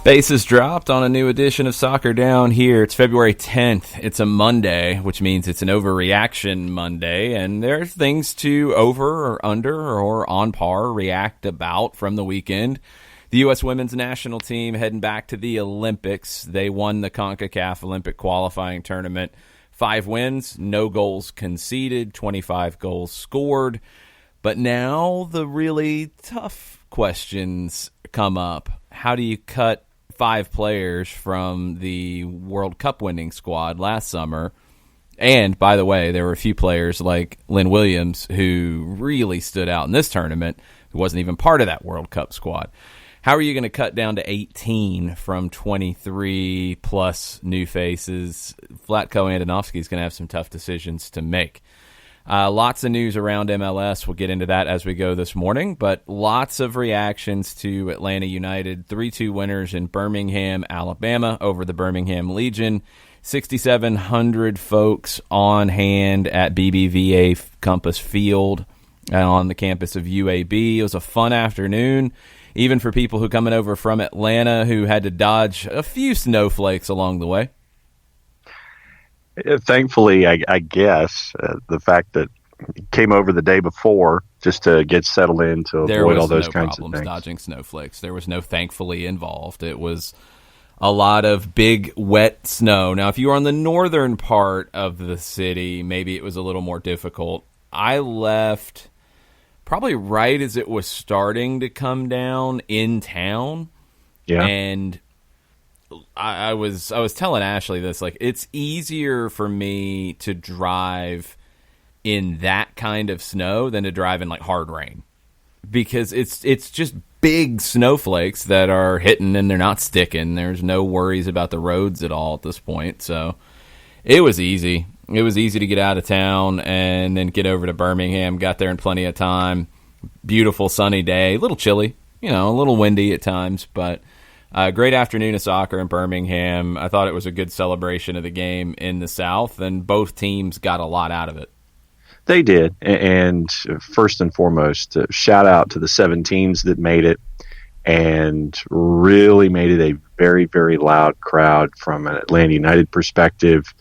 Bases dropped on a new edition of Soccer Down here. It's February 10th. It's a Monday, which means it's an overreaction Monday, and there's things to over or under or on par react about from the weekend. The U.S. women's national team heading back to the Olympics. They won the CONCACAF Olympic qualifying tournament. 5 wins, no goals conceded, 25 goals scored. But now the really tough questions come up. How do you cut 5 players from the World Cup winning squad last summer? And, by the way, there were a few players like Lynn Williams who really stood out in this tournament, who wasn't even part of that World Cup squad. How are you going to cut down to 18 from 23 plus new faces? Vlatko Andonovski is going to have some tough decisions to make. Lots of news around MLS. We'll get into that as we go this morning, but lots of reactions to Atlanta United. 3-2 winners in Birmingham, Alabama over the Birmingham Legion. 6,700 folks on hand at BBVA Compass Field on the campus of UAB. It was a fun afternoon, even for people who coming over from Atlanta who had to dodge a few snowflakes along the way. Thankfully, I guess, the fact that it came over the day before just to get settled in to avoid all those kinds of things. There was no problems dodging snowflakes. There was no thankfully involved. It was a lot of big, wet snow. Now, if you were on the northern part of the city, maybe it was a little more difficult. I left probably right as it was starting to come down in town. Yeah. And I was telling Ashley this, like, it's easier for me to drive in that kind of snow than to drive in like hard rain, because it's just big snowflakes that are hitting and they're not sticking. There's no worries about the roads at all at this point. So it was easy. It was easy to get out of town and then get over to Birmingham. Got there in plenty of time. Beautiful sunny day, a little chilly, a little windy at times, but great afternoon of soccer in Birmingham. I thought it was a good celebration of the game in the South, and both teams got a lot out of it. They did, and first and foremost, shout out to the 7 teams that made it and really made it a very, very loud crowd from an Atlanta United perspective.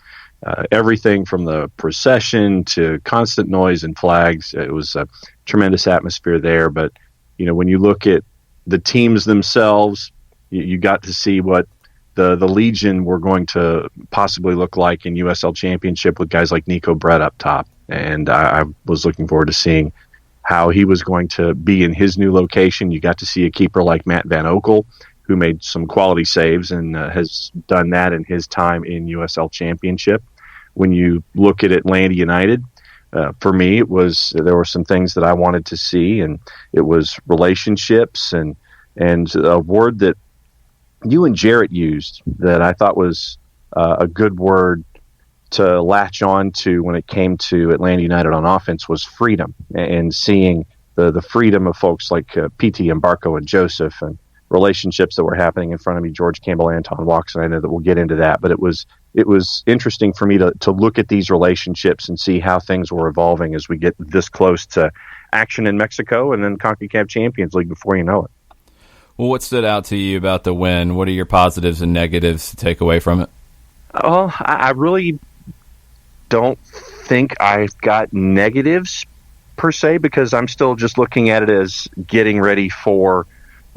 Everything from the procession to constant noise and flags. It was a tremendous atmosphere there, but when you look at the teams themselves, you got to see what the Legion were going to possibly look like in USL Championship with guys like Nico Brett up top. And I was looking forward to seeing how he was going to be in his new location. You got to see a keeper like Matt Van Oekel, who made some quality saves and has done that in his time in USL Championship. When you look at Atlanta United, for me, there were some things that I wanted to see, and it was relationships and a word that you and Jarrett used that I thought was a good word to latch on to when it came to Atlanta United on offense was freedom, and seeing the freedom of folks like PT and Barco and Joseph, and relationships that were happening in front of me, George Campbell, Anton Walks, and I know that we'll get into that, but it was interesting for me to look at these relationships and see how things were evolving as we get this close to action in Mexico and then CONCACAF Champions League before you know it. Well, what stood out to you about the win? What are your positives and negatives to take away from it? Oh, I really don't think I've got negatives per se, because I'm still just looking at it as getting ready for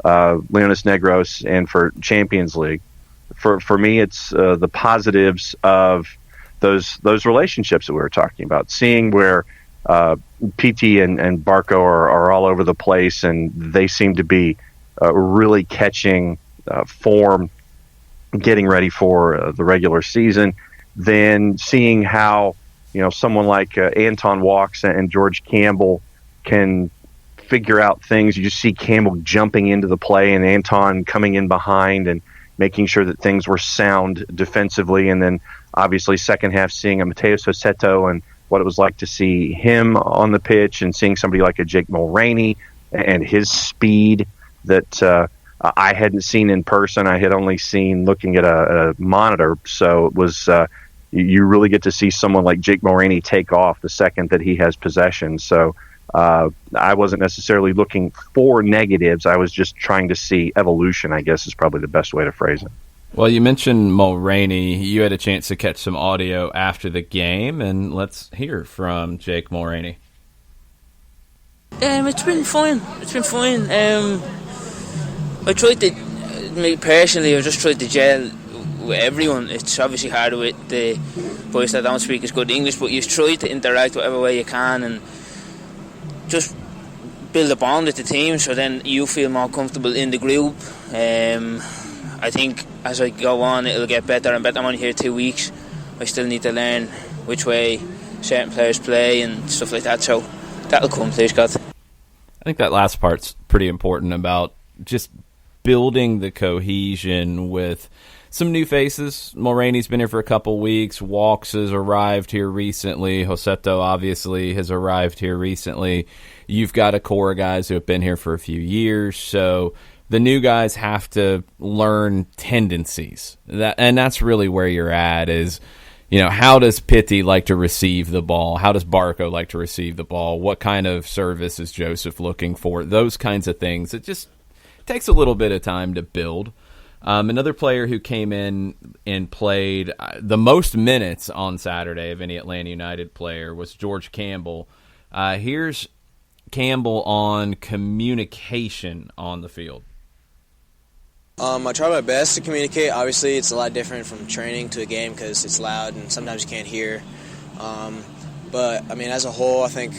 Leones Negros and for Champions League. For me, it's the positives of those relationships that we were talking about, seeing where PT and Barco are all over the place, and they seem to be really catching form, getting ready for the regular season. Then seeing how someone like Anton Walks and George Campbell can figure out things. You just see Campbell jumping into the play and Anton coming in behind and making sure that things were sound defensively. And then obviously second half seeing a Mateus Joseto and what it was like to see him on the pitch, and seeing somebody like a Jake Mulroney and his speed that I hadn't seen in person. I had only seen looking at a monitor. So it was you really get to see someone like Jake Mulroney take off the second that he has possession. So I wasn't necessarily looking for negatives. I was just trying to see evolution, I guess is probably the best way to phrase it. Well, you mentioned Mulraney. You had a chance to catch some audio after the game, and let's hear from Jake Mulraney. It's been fine. I tried to, me personally, I just tried to gel with everyone. It's obviously hard with the boys that don't speak as good English, but you try to interact whatever way you can and just build a bond with the team so then you feel more comfortable in the group. I think as I go on it'll get better and better. I'm only here 2 weeks. I still need to learn which way certain players play and stuff like that, so that'll come, please God. I think that last part's pretty important about just building the cohesion with some new faces. Mulraney's been here for a couple weeks. Walks has arrived here recently. Joseto obviously has arrived here recently. You've got a core of guys who have been here for a few years, so the new guys have to learn tendencies. And that's really where you're at is, you know, how does Pitti like to receive the ball? How does Barco like to receive the ball? What kind of service is Joseph looking for? Those kinds of things. It just takes a little bit of time to build. Another player who came in and played the most minutes on Saturday of any Atlanta United player was George Campbell. Here's Campbell on communication on the field. I try my best to communicate. Obviously, it's a lot different from training to a game because it's loud and sometimes you can't hear. But, I mean, as a whole, I think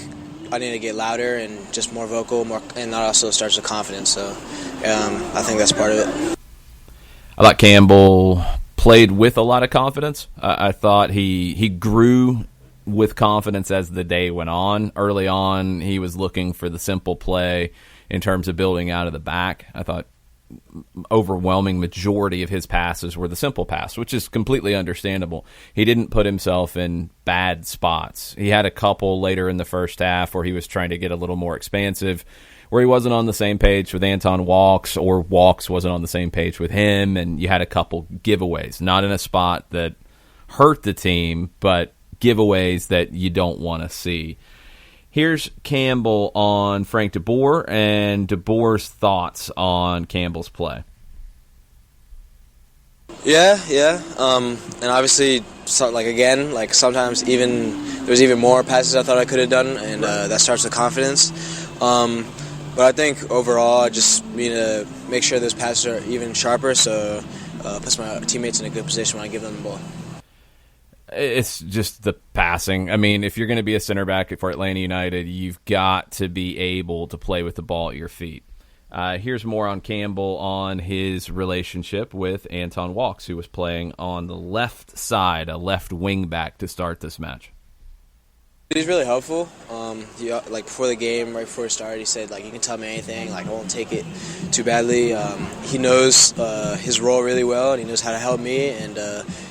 I need to get louder and just more vocal, and that also starts with confidence. So I think that's part of it. I thought Campbell played with a lot of confidence. I thought he grew with confidence as the day went on. Early on, he was looking for the simple play in terms of building out of the back. I thought overwhelming majority of his passes were the simple pass, which is completely understandable. He didn't put himself in bad spots. He had a couple later in the first half where he was trying to get a little more expansive, where he wasn't on the same page with Anton Walks, or Walks wasn't on the same page with him, and you had a couple giveaways, not in a spot that hurt the team, but giveaways that you don't want to see. Here's Campbell on Frank de Boer and de Boer's thoughts on Campbell's play. Yeah. And obviously, sometimes there was even more passes I thought I could have done, and that starts with confidence. But I think overall, I just need to make sure those passes are even sharper, so puts my teammates in a good position when I give them the ball. It's just the passing. I mean, if you're going to be a center back for Atlanta United, you've got to be able to play with the ball at your feet. Here's more on Campbell on his relationship with Anton Walks, who was playing on the left side, a left wing back to start this match. He's really helpful. Before the game, right before it started, he said, you can tell me anything. I won't take it too badly. He knows his role really well, and he knows how to help me, and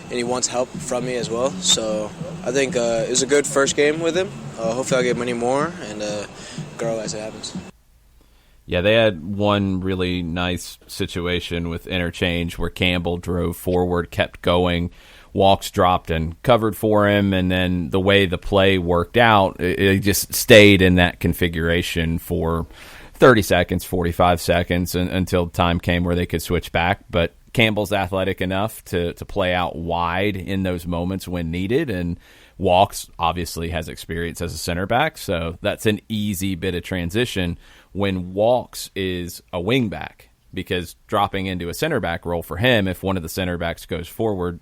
he wants help from me as well. So I think it was a good first game with him. Hopefully I'll get many more and grow as it happens. Yeah, they had one really nice situation with interchange where Campbell drove forward, kept going, Walks dropped and covered for him, and then the way the play worked out, it just stayed in that configuration for 30 seconds, 45 seconds, until time came where they could switch back. But Campbell's athletic enough to play out wide in those moments when needed, and Walks obviously has experience as a center back, so that's an easy bit of transition when Walks is a wing back, because dropping into a center back role for him, if one of the center backs goes forward,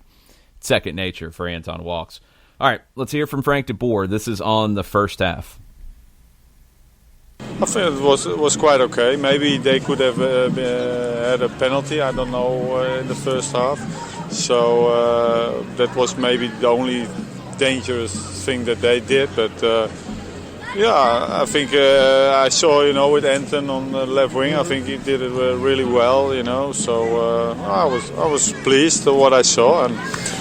second nature for Anton Walks. All right, let's hear from Frank de Boer. This is on the first half. I think it was quite okay. Maybe they could have had a penalty, I don't know, in the first half. So that was maybe the only dangerous thing that they did. But I think I saw, with Anton on the left wing, I think he did it really well, So I was pleased with what I saw. And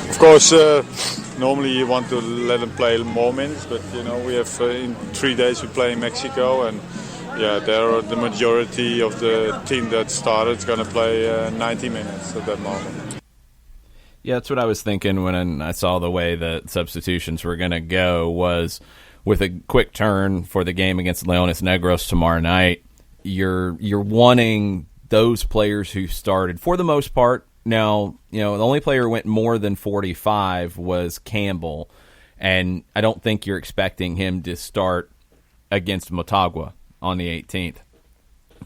of course, normally you want to let him play more minutes, but we have in 3 days we play in Mexico, and the majority of the team that started is going to play 90 minutes at that moment. Yeah, that's what I was thinking when I saw the way the substitutions were going to go. Was with a quick turn for the game against Leones Negros tomorrow night. You're wanting those players who started for the most part. Now, the only player who went more than 45 was Campbell, and I don't think you're expecting him to start against Motagua on the 18th.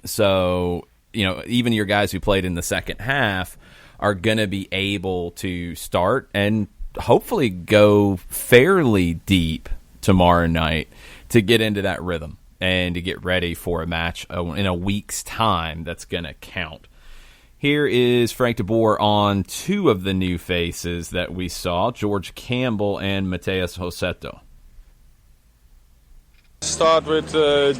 So, even your guys who played in the second half are going to be able to start and hopefully go fairly deep tomorrow night to get into that rhythm and to get ready for a match in a week's time that's going to count. Here is Frank de Boer on two of the new faces that we saw, George Campbell and Mateus Rossetto. Start with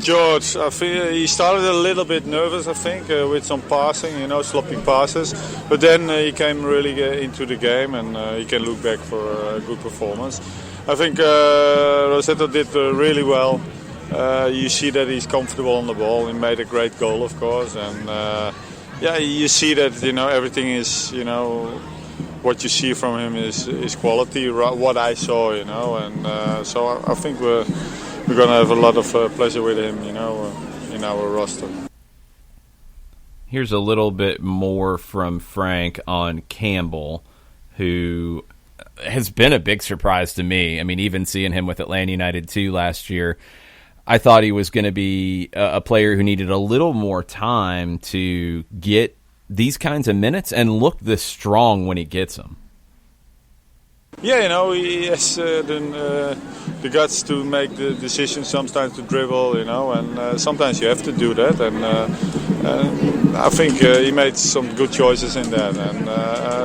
George. I feel he started a little bit nervous, I think, with some passing, sloppy passes. But then he came really into the game, and he can look back for a good performance. I think Rossetto did really well. You see that he's comfortable on the ball. He made a great goal, of course, and you see that everything is what you see from him is quality. What I saw, and so I think we're going to have a lot of pleasure with him, in our roster. Here's a little bit more from Frank on Campbell, who has been a big surprise to me. I mean, even seeing him with Atlanta United 2 last year, I thought he was going to be a player who needed a little more time to get these kinds of minutes and look this strong when he gets them. Yeah, he has the guts to make the decision, sometimes to dribble, and sometimes you have to do that. And I think he made some good choices in that, and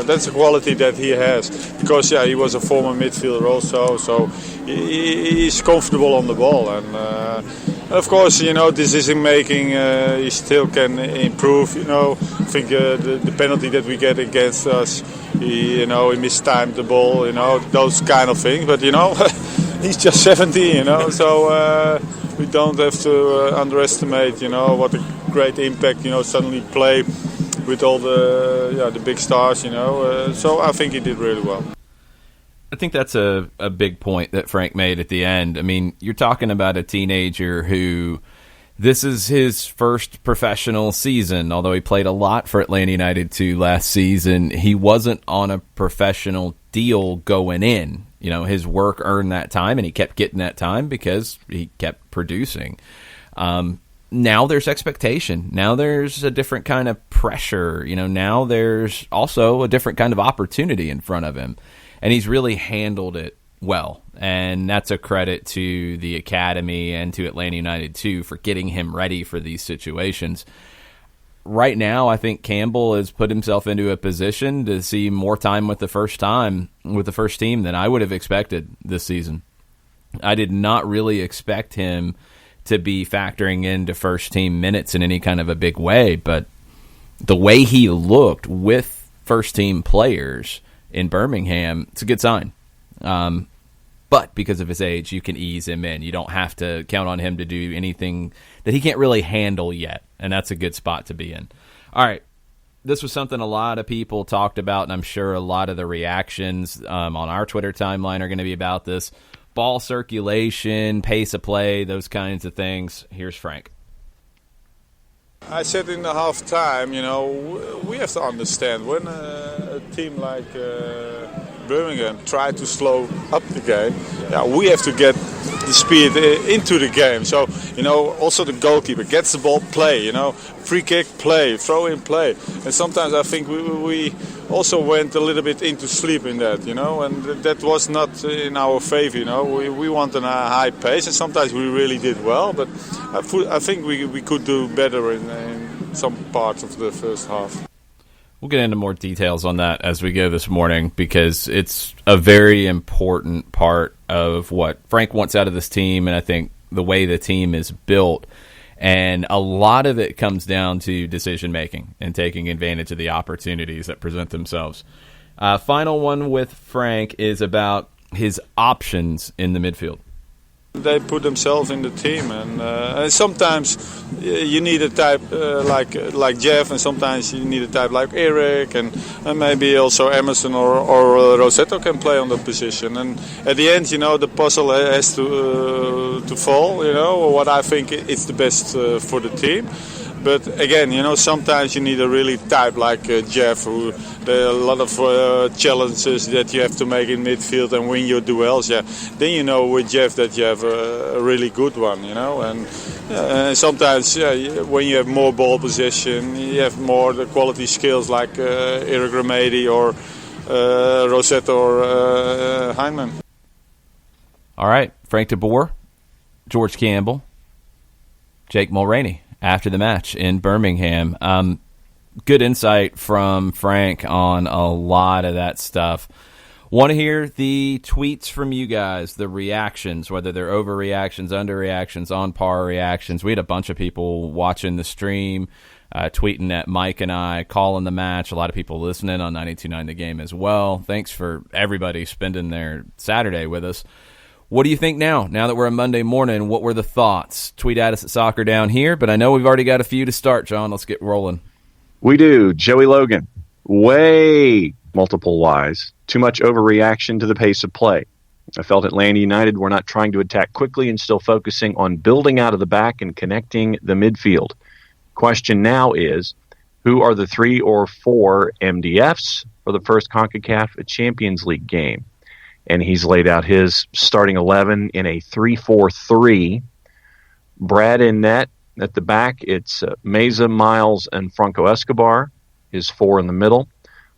that's a quality that he has. Because he was a former midfielder also, so he's comfortable on the ball, and of course, decision making he still can improve. I think the penalty that we get against us, he mistimed the ball, those kind of things. But he's just 17, so we don't have to underestimate, what a great impact, suddenly play with all the big stars, so I think he did really well. I think that's a big point that Frank made at the end. I mean, you're talking about a teenager who this is his first professional season. Although he played a lot for Atlanta United 2 last season, he wasn't on a professional deal going in. His work earned that time, and he kept getting that time because he kept producing. Now there's expectation. Now there's a different kind of pressure. Now there's also a different kind of opportunity in front of him. And he's really handled it well. And that's a credit to the academy and to Atlanta United, too, for getting him ready for these situations. Right now, I think Campbell has put himself into a position to see more time with the first team than I would have expected this season. I did not really expect him to be factoring into first team minutes in any kind of a big way, but the way he looked with first team players in Birmingham, it's a good sign. But because of his age, you can ease him in. You don't have to count on him to do anything that he can't really handle yet, and that's a good spot to be in. All right, this was something a lot of people talked about, and I'm sure a lot of the reactions on our Twitter timeline are going to be about this. Ball circulation, pace of play, those kinds of things. Here's Frank. I said in the half time, we have to understand when a team like Birmingham try to slow up the game, we have to get the speed into the game. So, also the goalkeeper gets the ball, play, free kick, play, throw in, play. And sometimes I think we also went a little bit into sleep in that, and that was not in our favor, We want a high pace, and sometimes we really did well, but I think we could do better in some parts of the first half. We'll get into more details on that as we go this morning, because it's a very important part of what Frank wants out of this team, and I think the way the team is built. And a lot of it comes down to decision-making and taking advantage of the opportunities that present themselves. Final one with Frank is about his options in the midfield. They put themselves in the team, and sometimes you need a type like Jeff, and sometimes you need a type like Eric, and maybe also Emerson or Rossetto can play on that position. And at the end, the puzzle has to fall. What I think it's the best for the team. But again, sometimes you need a really type like Jeff, who there are a lot of challenges that you have to make in midfield and win your duels. Yeah, then with Jeff that you have a really good one. And sometimes when you have more ball possession, you have more the quality skills like Eric Remedi or Rossetto or Heinemann. All right, Frank de Boer, George Campbell, Jake Mulroney after the match in Birmingham. Good insight from Frank on a lot of that stuff. Want to hear the tweets from you guys, the reactions, whether they're overreactions, underreactions, on par reactions. We had a bunch of people watching the stream, tweeting at Mike and I, calling the match. A lot of people listening on 92.9 The Game as well. Thanks for everybody spending their Saturday with us. What do you think now that we're on Monday morning? What were the thoughts? Tweet at us at Soccer Down Here, but I know we've already got a few to start, John. Let's get rolling. We do. Joey Logan, way multiple Ys. Too much overreaction to the pace of play. I felt Atlanta United were not trying to attack quickly and still focusing on building out of the back and connecting the midfield. Question now is, who are the 3 or 4 MDFs for the first CONCACAF Champions League game? And he's laid out his starting 11 in a 3-4-3. Brad in net. At the back, it's Meza, Miles, and Franco Escobar. His 4 in the middle.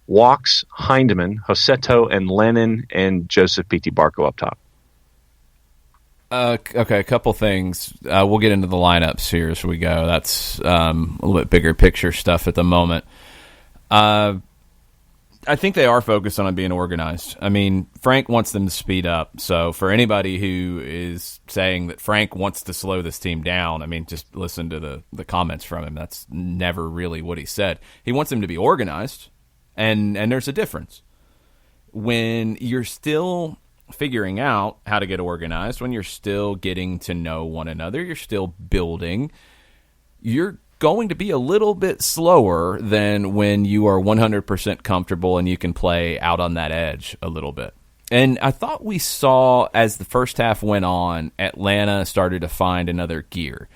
Walks, Heinemann, Rossetto, and Lennon, and Joseph P.T. Barco up top. Okay, a couple things. We'll get into the lineups here as we go. That's a little bit bigger picture stuff at the moment. I think they are focused on being organized. I mean, Frank wants them to speed up. So for anybody who is saying that Frank wants to slow this team down, I mean, just listen to the comments from him. That's never really what he said. He wants them to be organized, and there's a difference. When you're still figuring out how to get organized, when you're still getting to know one another, you're still building, you're going to be a little bit slower than when you are 100% comfortable and you can play out on that edge a little bit. And I thought we saw, as the first half went on, Atlanta started to find another gear.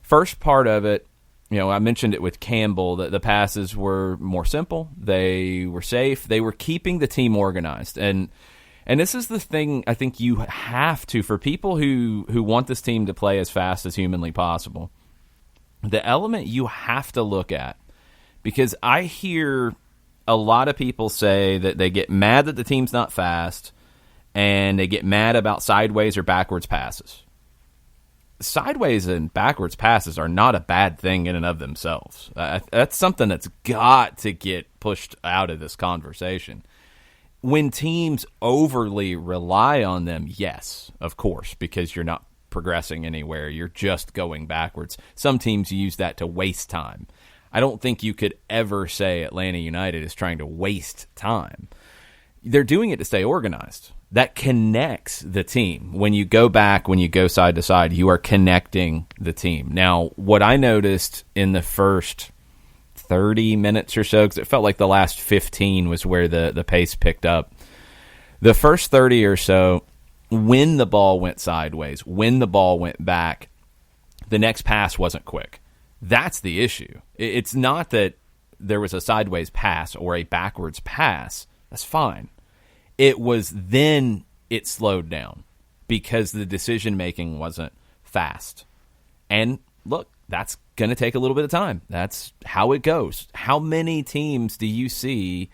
First part of it, I mentioned it with Campbell, that the passes were more simple. They were safe. They were keeping the team organized. And this is the thing I think you have to, for people who want this team to play as fast as humanly possible, the element you have to look at, because I hear a lot of people say that they get mad that the team's not fast and they get mad about sideways or backwards passes. Sideways and backwards passes are not a bad thing in and of themselves. That's something that's got to get pushed out of this conversation. When teams overly rely on them, yes, of course, because you're not progressing anywhere. You're just going backwards. Some teams use that to waste time. I don't think you could ever say Atlanta United is trying to waste time. They're doing it to stay organized. That connects the team. When you go back, when you go side to side, you are connecting the team. Now, what I noticed in the first 30 minutes or so, because it felt like the last 15 was where the pace picked up. The first 30 or so, when the ball went sideways, when the ball went back, the next pass wasn't quick. That's the issue. It's not that there was a sideways pass or a backwards pass. That's fine. It was then it slowed down because the decision-making wasn't fast. And look, that's going to take a little bit of time. That's how it goes. How many teams do you see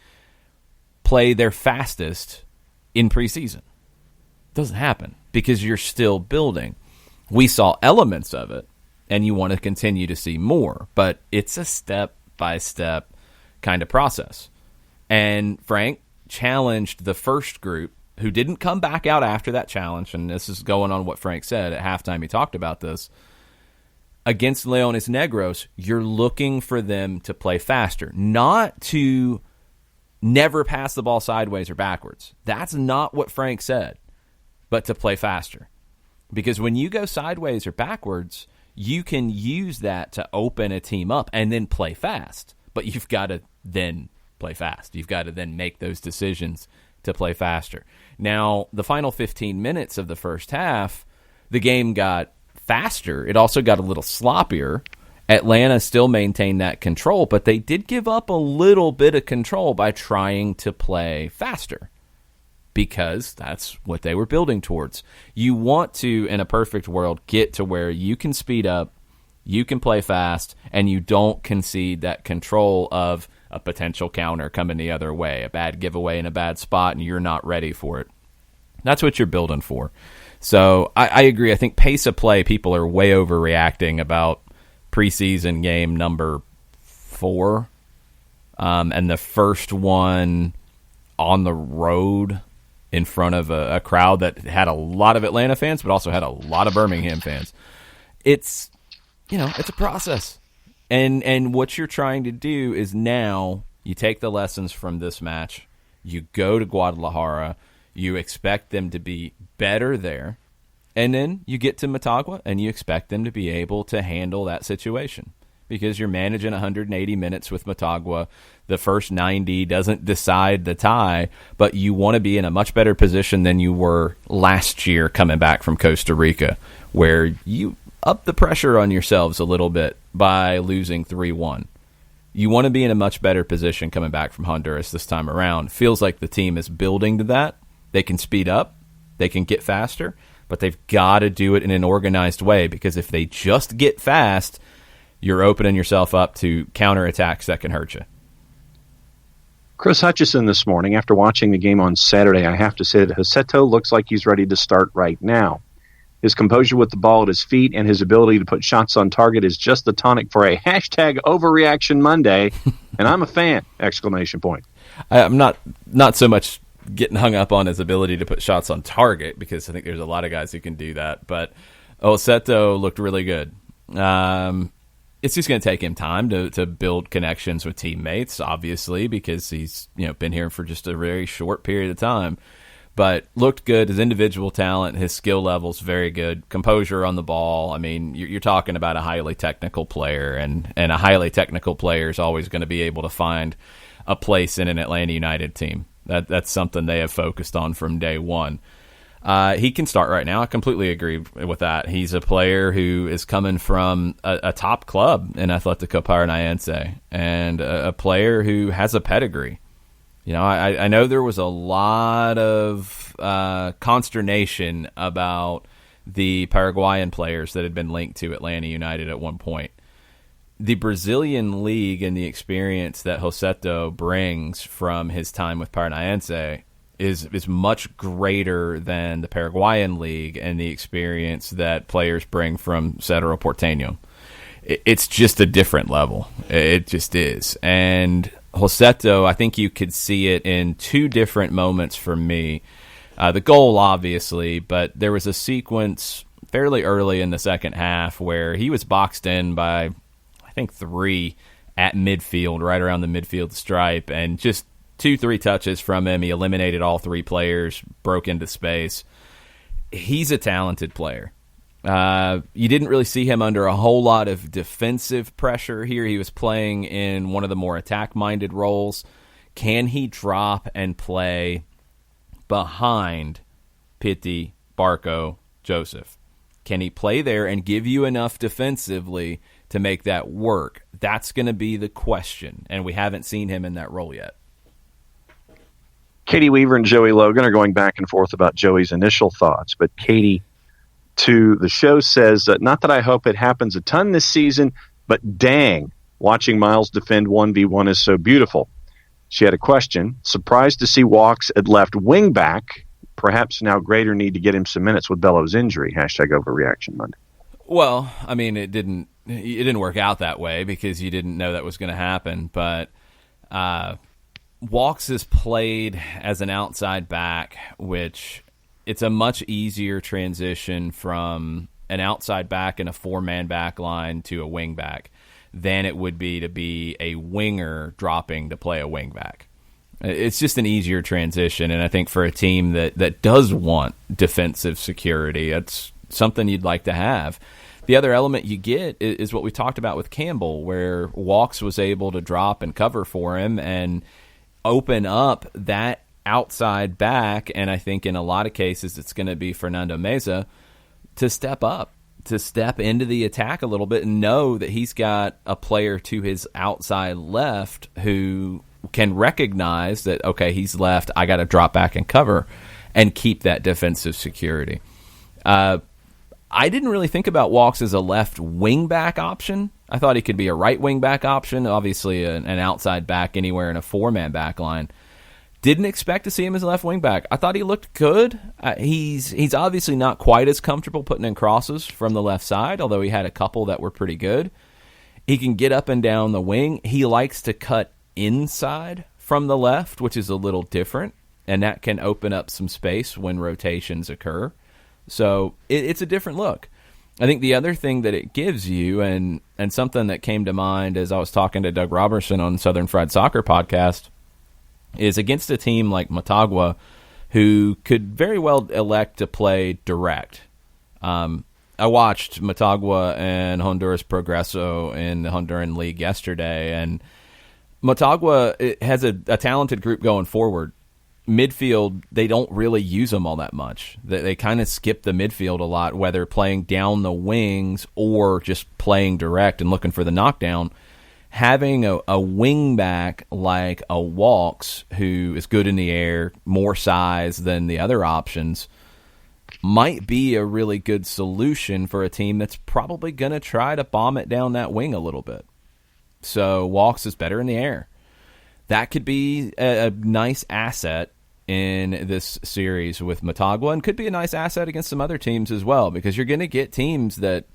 play their fastest in preseason? Doesn't happen because you're still building. We saw elements of it, and you want to continue to see more, but it's a step-by-step kind of process. And Frank challenged the first group, who didn't come back out after that challenge, and this is going on what Frank said at halftime. He talked about this. Against Leones Negros, you're looking for them to play faster, not to never pass the ball sideways or backwards. That's not what Frank said. But to play faster. Because when you go sideways or backwards, you can use that to open a team up and then play fast. But you've got to then play fast. You've got to then make those decisions to play faster. Now, the final 15 minutes of the first half, the game got faster. It also got a little sloppier. Atlanta still maintained that control, but they did give up a little bit of control by trying to play faster, because that's what they were building towards. You want to, in a perfect world, get to where you can speed up, you can play fast, and you don't concede that control of a potential counter coming the other way, a bad giveaway in a bad spot, and you're not ready for it. That's what you're building for. So I agree. I think pace of play, people are way overreacting about preseason game number 4, and the first one on the road in front of a crowd that had a lot of Atlanta fans, but also had a lot of Birmingham fans. It's a process. And what you're trying to do is now you take the lessons from this match, you go to Guadalajara, you expect them to be better there, and then you get to Motagua and you expect them to be able to handle that situation. Because you're managing 180 minutes with Motagua. The first 90 doesn't decide the tie, but you want to be in a much better position than you were last year coming back from Costa Rica, where you up the pressure on yourselves a little bit by losing 3-1. You want to be in a much better position coming back from Honduras this time around. Feels like the team is building to that. They can speed up, they can get faster, but they've got to do it in an organized way, because if they just get fast, you're opening yourself up to counterattacks that can hurt you. Chris Hutchison this morning, after watching the game on Saturday, I have to say that Joseto looks like he's ready to start right now. His composure with the ball at his feet and his ability to put shots on target is just the tonic for a #Overreaction Monday, and I'm a fan! ! I'm not so much getting hung up on his ability to put shots on target, because I think there's a lot of guys who can do that, but Joseto looked really good. It's just going to take him time to build connections with teammates, obviously, because he's been here for just a very short period of time. But looked good. His individual talent, his skill level's very good. Composure on the ball. I mean, you're talking about a highly technical player, and a highly technical player is always going to be able to find a place in an Atlanta United team. That's something they have focused on from day one. He can start right now. I completely agree with that. He's a player who is coming from a top club in Atletico Paranaense, and a player who has a pedigree. I know there was a lot of consternation about the Paraguayan players that had been linked to Atlanta United at one point. The Brazilian league and the experience that Joseto brings from his time with Paranaense is much greater than the Paraguayan league and the experience that players bring from Cerro Porteño. It's just a different level. It just is. And Joseto, I think you could see it in two different moments for me. The goal, obviously, but there was a sequence fairly early in the second half where he was boxed in by, I think, 3 at midfield, right around the midfield stripe, and just 2-3 touches from him. He eliminated all 3 players, broke into space. He's a talented player. You didn't really see him under a whole lot of defensive pressure here. He was playing in one of the more attack-minded roles. Can he drop and play behind Pitti, Barco, Joseph? Can he play there and give you enough defensively to make that work? That's going to be the question, and we haven't seen him in that role yet. Katie Weaver and Joey Logan are going back and forth about Joey's initial thoughts, but Katie to the show says, not that I hope it happens a ton this season, but dang, watching Miles defend 1v1 is so beautiful. She had a question. Surprised to see Walks at left wing back. Perhaps now greater need to get him some minutes with Bellows' injury. #Overreaction Monday. Well, I mean, it didn't work out that way because you didn't know that was going to happen. But Walks is played as an outside back, which it's a much easier transition from an outside back in a 4-man back line to a wing back than it would be to be a winger dropping to play a wing back. It's just an easier transition, and I think for a team that does want defensive security, it's something you'd like to have. The other element you get is what we talked about with Campbell, where Walks was able to drop and cover for him and open up that outside back, and I think in a lot of cases it's going to be Fernando Meza to step up, to step into the attack a little bit and know that he's got a player to his outside left who can recognize that, okay, he's left, I got to drop back and cover and keep that defensive security. I didn't really think about Walks as a left wing back option. I thought he could be a right wing back option, obviously an outside back anywhere in a 4-man back line. Didn't expect to see him as a left wing back. I thought he looked good. He's obviously not quite as comfortable putting in crosses from the left side, although he had a couple that were pretty good. He can get up and down the wing. He likes to cut inside from the left, which is a little different, and that can open up some space when rotations occur. So it's a different look. I think the other thing that it gives you, and something that came to mind as I was talking to Doug Robertson on Southern Fried Soccer podcast, is against a team like Motagua, who could very well elect to play direct. I watched Motagua and Honduras Progreso in the Honduran League yesterday, and Motagua has a talented group going forward. Midfield, they don't really use them all that much. They kind of skip the midfield a lot, whether playing down the wings or just playing direct and looking for the knockdown. Having a wing back like a Walks, who is good in the air, more size than the other options, might be a really good solution for a team that's probably going to try to bomb it down that wing a little bit. So Walks is better in the air. That could be a nice asset in this series with Motagua, and could be a nice asset against some other teams as well, because you're going to get teams that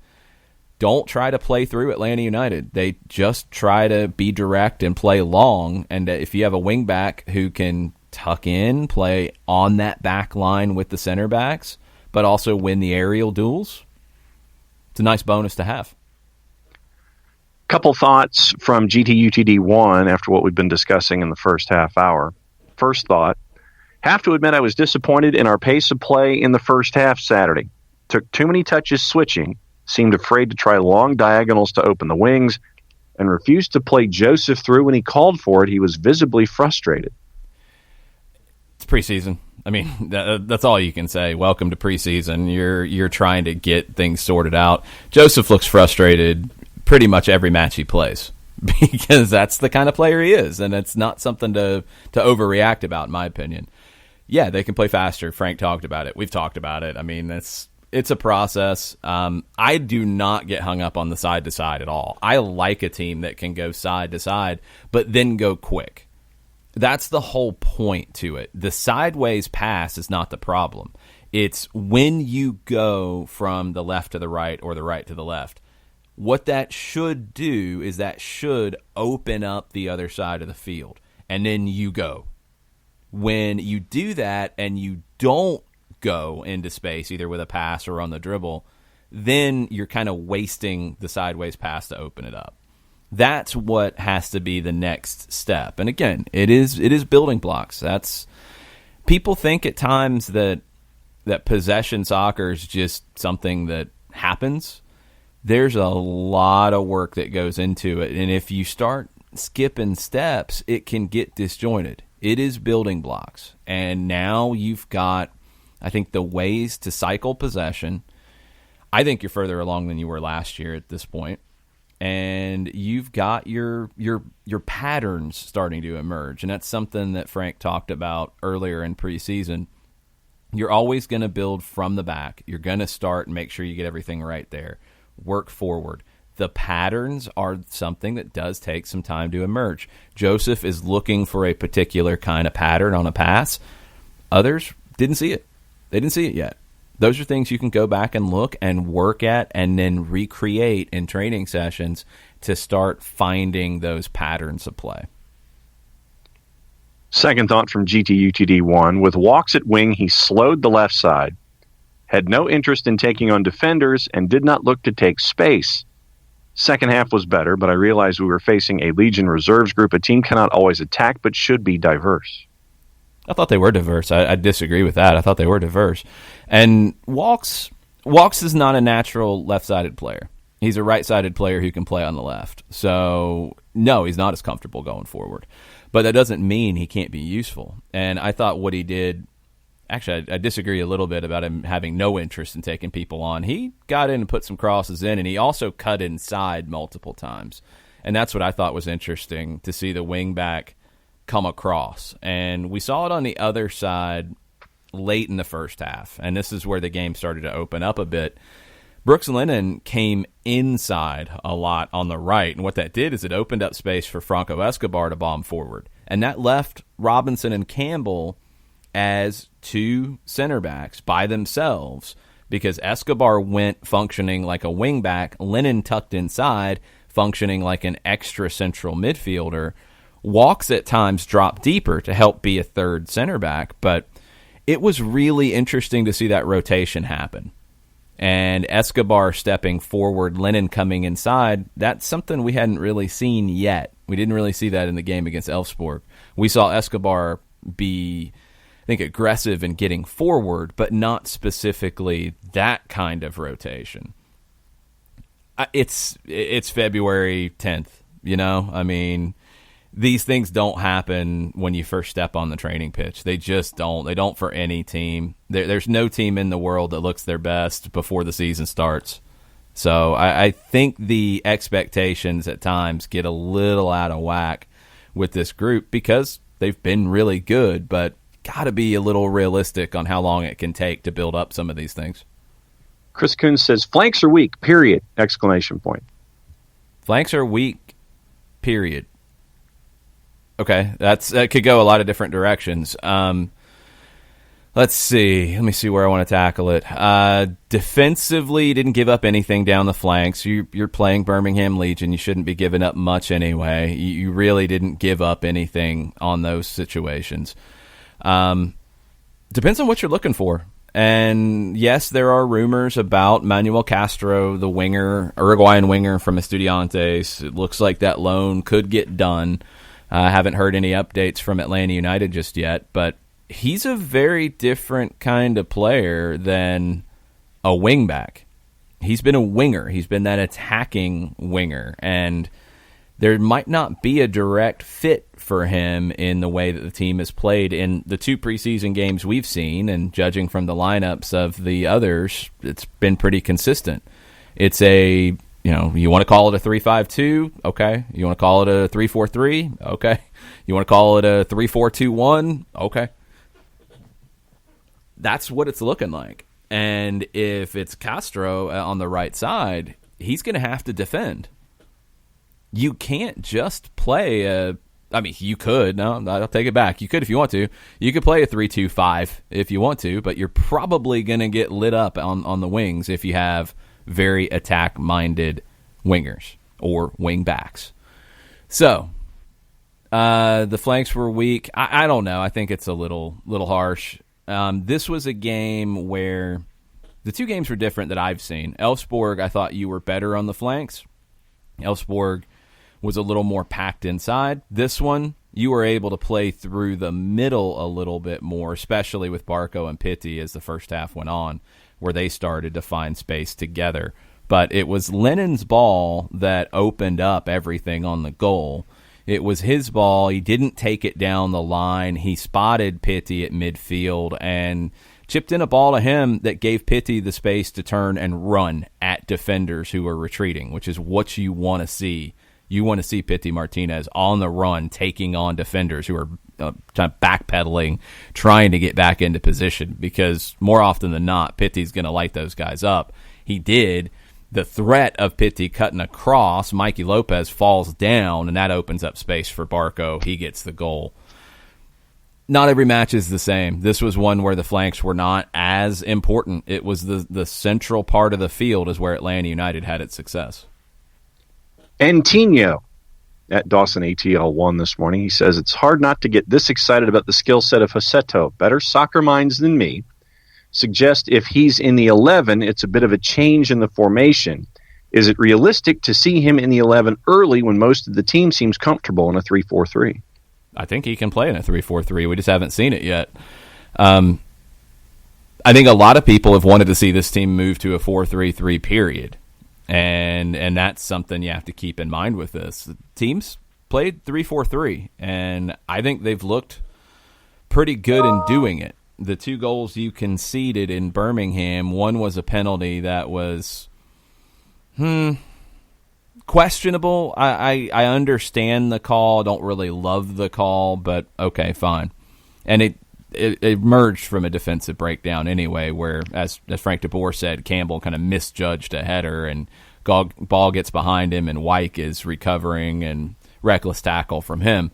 don't try to play through Atlanta United. They just try to be direct and play long, and if you have a wing back who can tuck in, play on that back line with the center backs, but also win the aerial duels, it's a nice bonus to have. Couple thoughts from GTUTD1 after what we've been discussing in the first half hour. First thought, have to admit I was disappointed in our pace of play in the first half Saturday. Took too many touches switching, seemed afraid to try long diagonals to open the wings, and refused to play Joseph through when he called for it. He was visibly frustrated. It's preseason. I mean, that's all you can say. Welcome to preseason. You're trying to get things sorted out. Joseph looks frustrated pretty much every match he plays, because that's the kind of player he is, and it's not something to overreact about, in my opinion. Yeah, they can play faster. Frank talked about it. We've talked about it. I mean, it's a process. I do not get hung up on the side to side at all. I like a team that can go side to side, but then go quick. That's the whole point to it. The sideways pass is not the problem. It's when you go from the left to the right or the right to the left. What that should do is that should open up the other side of the field, and then you go. When you do that and you don't go into space, either with a pass or on the dribble, then you're kind of wasting the sideways pass to open it up. That's what has to be the next step. And again, it is building blocks. That's, people think at times that possession soccer is just something that happens. There's a lot of work that goes into it, and if you start skipping steps, it can get disjointed. It is building blocks, and now you've got, I think, the ways to cycle possession. I think you're further along than you were last year at this point, and you've got your patterns starting to emerge, and that's something that Frank talked about earlier in preseason. You're always going to build from the back. You're going to start and make sure you get everything right there. Work forward. The patterns are something that does take some time to emerge. Joseph is looking for a particular kind of pattern on a pass. Others didn't see it. They didn't see it yet. Those are things you can go back and look and work at and then recreate in training sessions to start finding those patterns of play. Second thought from GTUTD1, with Walks at wing, he slowed the left side, had no interest in taking on defenders, and did not look to take space. Second half was better, but I realized we were facing a Legion reserves group. A team cannot always attack, but should be diverse. I thought they were diverse. I disagree with that. I thought they were diverse. And Walks Walks is not a natural left-sided player. He's a right-sided player who can play on the left. So, no, he's not as comfortable going forward. But that doesn't mean he can't be useful. And I thought what he did, actually, I disagree a little bit about him having no interest in taking people on. He got in and put some crosses in, and he also cut inside multiple times. And that's what I thought was interesting, to see the wingback come across. And we saw it on the other side late in the first half. And this is where the game started to open up a bit. Brooks Lennon came inside a lot on the right, and what that did is it opened up space for Franco Escobar to bomb forward. And that left Robinson and Campbell as two center backs by themselves, because Escobar went functioning like a wingback, Lennon tucked inside, functioning like an extra central midfielder. Walks at times dropped deeper to help be a third center back, but it was really interesting to see that rotation happen. And Escobar stepping forward, Lennon coming inside, that's something we hadn't really seen yet. We didn't really see that in the game against Elfsborg. We saw Escobar be, I think, aggressive in getting forward, but not specifically that kind of rotation. It's February 10th, you know? I mean, these things don't happen when you first step on the training pitch. They just don't. They don't for any team. There's no team in the world that looks their best before the season starts. So I think the expectations at times get a little out of whack with this group because they've been really good, but got to be a little realistic on how long it can take to build up some of these things. Chris Coons says, flanks are weak, period, exclamation point. Flanks are weak, period. Okay, that could go a lot of different directions. Let's see. Let me see where I want to tackle it. Defensively, you didn't give up anything down the flanks. You're playing Birmingham Legion. You shouldn't be giving up much anyway. You really didn't give up anything on those situations. Depends on what you're looking for. And yes, there are rumors about Manuel Castro, the winger, Uruguayan winger from Estudiantes. It looks like that loan could get done. I haven't heard any updates from Atlanta United just yet, but he's a very different kind of player than a wingback. He's been a winger. He's been that attacking winger, and there might not be a direct fit for him in the way that the team has played in the two preseason games we've seen, and judging from the lineups of the others, it's been pretty consistent. It's a, you want to call it a 3-5-2, okay. You want to call it a 3-4-3, okay. You want to call it a 3-4-2-1, okay. That's what it's looking like. And if it's Castro on the right side, he's going to have to defend. You can't just play you could. No, I'll take it back. You could if you want to. You could play a 3-2-5 if you want to, but you're probably going to get lit up on the wings if you have very attack-minded wingers or wing backs. So, the flanks were weak. I don't know. I think it's a little harsh. This was a game where the two games were different that I've seen. Elfsborg, I thought you were better on the flanks. Elfsborg was a little more packed inside. This one, you were able to play through the middle a little bit more, especially with Barco and Pitti as the first half went on, where they started to find space together. But it was Lennon's ball that opened up everything on the goal. It was his ball. He didn't take it down the line. He spotted Pitti at midfield and chipped in a ball to him that gave Pitti the space to turn and run at defenders who were retreating, which is what you want to see. You want to see Pitti Martinez on the run, taking on defenders who are backpedaling, trying to get back into position, because more often than not, Pitti's going to light those guys up. He did. The threat of Pitti cutting across, Mikey Lopez falls down, and that opens up space for Barco. He gets the goal. Not every match is the same. This was one where the flanks were not as important. It was the central part of the field is where Atlanta United had its success. Antino at Dawson ATL1 this morning. He says, it's hard not to get this excited about the skill set of Joseto. Better soccer minds than me suggest if he's in the 11, it's a bit of a change in the formation. Is it realistic to see him in the 11 early when most of the team seems comfortable in a 3-4-3? I think he can play in a 3-4-3. We just haven't seen it yet. I think a lot of people have wanted to see this team move to a 4-3-3 period. And that's something you have to keep in mind with this. The teams played 3-4-3, and I think they've looked pretty good in doing it. The 2 goals you conceded in Birmingham, one was a penalty that was questionable. I understand the call, don't really love the call, but okay, fine. And it emerged from a defensive breakdown anyway, where, as Frank de Boer said, Campbell kind of misjudged a header, and ball gets behind him, and Wyke is recovering, and reckless tackle from him.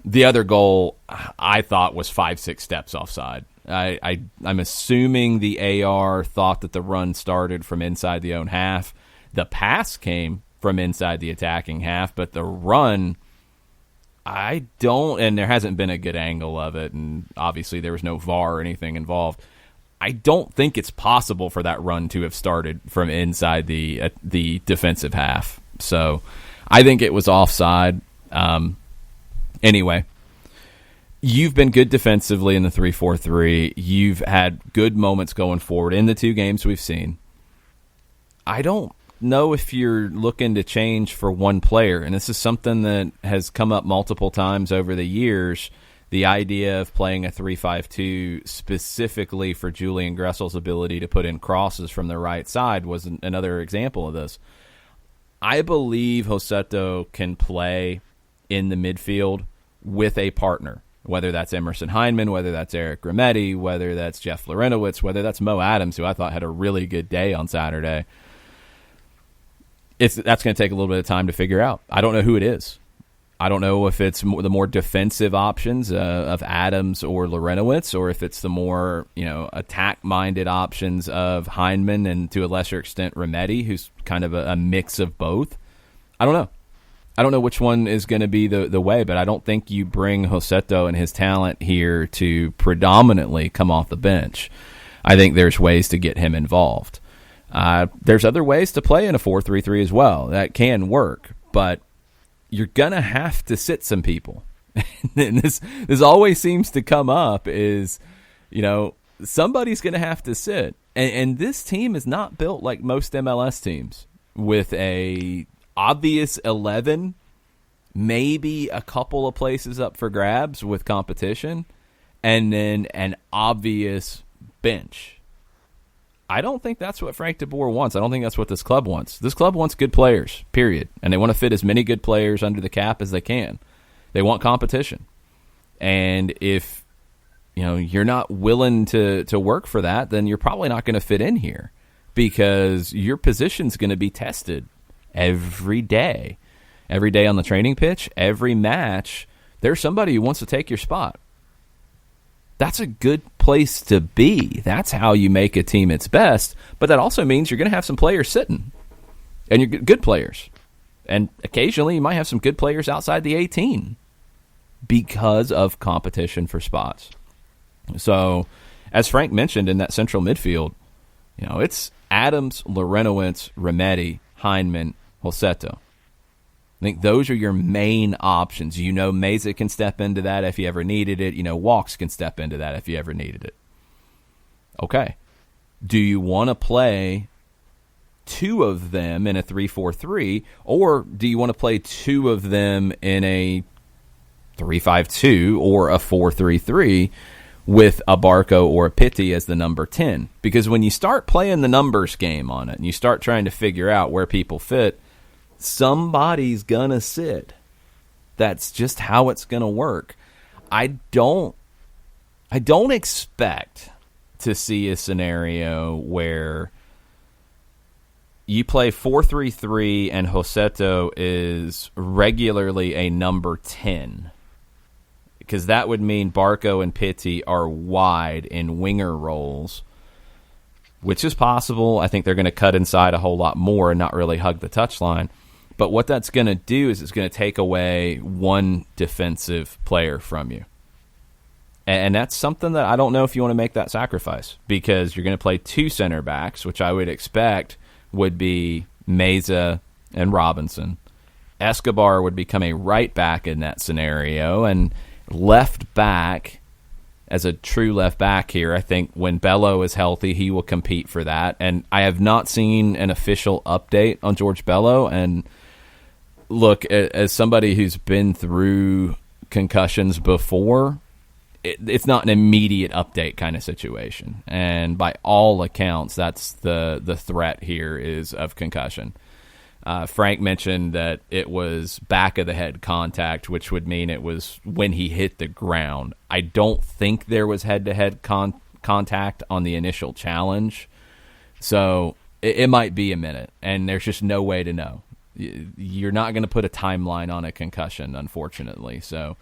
The other goal, I thought, was 5-6 steps offside. I'm assuming the AR thought that the run started from inside the own half. The pass came from inside the attacking half, but the run, I don't, and there hasn't been a good angle of it, and obviously there was no VAR or anything involved. I don't think it's possible for that run to have started from inside the defensive half. So I think it was offside. Anyway, you've been good defensively in the 3-4-3. You've had good moments going forward in the 2 games we've seen. I don't know if you're looking to change for one player, and this is something that has come up multiple times over the years. The idea of playing a 3-5-2 specifically for Julian Gressel's ability to put in crosses from the right side was another example of this. I believe Rossetto can play in the midfield with a partner, whether that's Emerson Hyndman, whether that's Eric Remedi, whether that's Jeff Larentowicz, whether that's Mo Adams, who I thought had a really good day on Saturday. That's going to take a little bit of time to figure out. I don't know who it is. I don't know if it's the more defensive options of Adams or Larentowicz, or if it's the more attack-minded options of Hyndman and to a lesser extent Remedi, who's kind of a mix of both. I don't know. I don't know which one is going to be the way, but I don't think you bring Rossetto and his talent here to predominantly come off the bench. I think there's ways to get him involved. There's other ways to play in a 4-3-3 as well. That can work, but you're going to have to sit some people. And this always seems to come up is, somebody's going to have to sit. And this team is not built like most MLS teams with a obvious 11, maybe a couple of places up for grabs with competition, and then an obvious bench. I don't think that's what Frank de Boer wants. I don't think that's what this club wants. This club wants good players, period. And they want to fit as many good players under the cap as they can. They want competition. And if you're not willing to work for that, then you're probably not going to fit in here, because your position's going to be tested every day. Every day on the training pitch, every match, there's somebody who wants to take your spot. That's a good place to be. That's how you make a team its best. But that also means you're going to have some players sitting. And you're good players. And occasionally you might have some good players outside the 18 because of competition for spots. So, as Frank mentioned in that central midfield, it's Adams, Larentowicz, Remedi, Hyndman, Rossetto. I think those are your main options. Meza can step into that if you ever needed it. Walks can step into that if you ever needed it. Okay. Do you want to play 2 of them in a 3-4-3, or do you want to play 2 of them in a 3-5-2 or a 4-3-3 with a Barco or a Pitti as the number 10? Because when you start playing the numbers game on it and you start trying to figure out where people fit, somebody's gonna sit. That's just how it's gonna work. I don't expect to see a scenario where you play 4-3-3 and Rossetto is regularly a number 10, because that would mean Barco and Pitti are wide in winger roles, which is possible. I think they're going to cut inside a whole lot more and not really hug the touchline. But what that's going to do is it's going to take away one defensive player from you. And that's something that I don't know if you want to make that sacrifice, because you're going to play 2 center backs, which I would expect would be Meza and Robinson. Escobar would become a right back in that scenario, and left back, as a true left back here. I think when Bello is healthy, he will compete for that. And I have not seen an official update on George Bello. And look, as somebody who's been through concussions before, it's not an immediate update kind of situation. And by all accounts, that's the threat here is of concussion. Frank mentioned that it was back of the head contact, which would mean it was when he hit the ground. I don't think there was head-to-head contact on the initial challenge. So it might be a minute, and there's just no way to know. You're not going to put a timeline on a concussion, unfortunately. So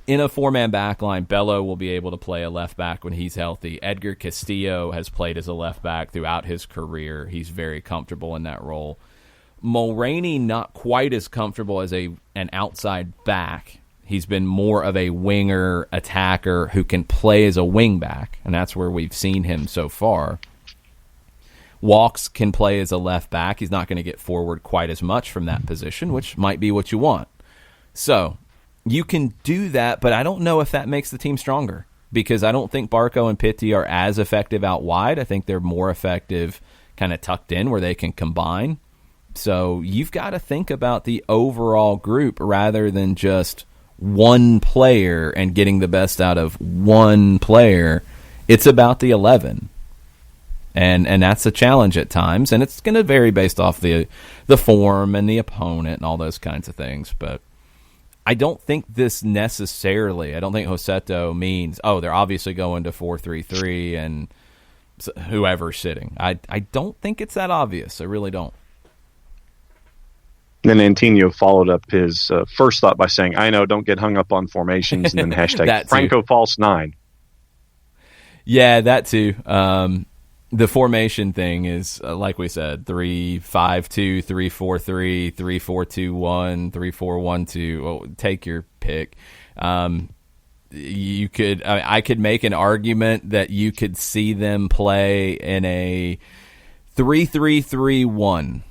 in a four-man back line, Bello will be able to play a left back when he's healthy. Edgar Castillo has played as a left back throughout his career. He's very comfortable in that role. Mulroney, not quite as comfortable as an outside back. He's been more of a winger attacker who can play as a wing back, and that's where we've seen him so far. Walks can play as a left back. He's not going to get forward quite as much from that position, which might be what you want. So you can do that, but I don't know if that makes the team stronger, because I don't think Barco and Pitti are as effective out wide. I think they're more effective kind of tucked in where they can combine. So you've got to think about the overall group rather than just one player and getting the best out of one player. It's about the 11. And that's a challenge at times, and it's going to vary based off the form and the opponent and all those kinds of things. But I don't think this necessarily, I don't think Joseto means, they're obviously going to 4-3-3 and whoever's sitting. I don't think it's that obvious. I really don't. Then Antonio followed up his first thought by saying, I know, don't get hung up on formations, and then hashtag Franco false 9. Yeah, that too. The formation thing is, like we said, 3-5-2, 3-4-3, 3-4-2-1, 3-4-1-2. Well, take your pick. You could, I could make an argument that you could see them play in a 3-3-3-1.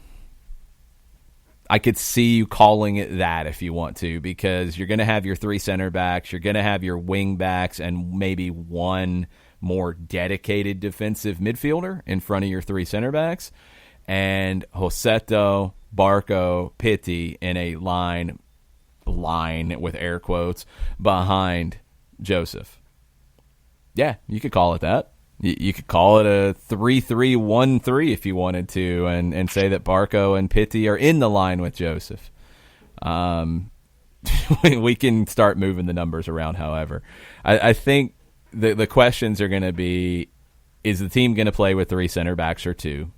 I could see you calling it that if you want to, because you're going to have your three center backs, you're going to have your wing backs, and maybe one more dedicated defensive midfielder in front of your three center backs, and Joseto, Barco, Pitti in a line with air quotes behind Joseph. Yeah, you could call it that. You could call it a 3-3-1-3 if you wanted to, and say that Barco and Pitti are in the line with Joseph. We can start moving the numbers around, however. I think the questions are going to be, is the team going to play with three center backs or two?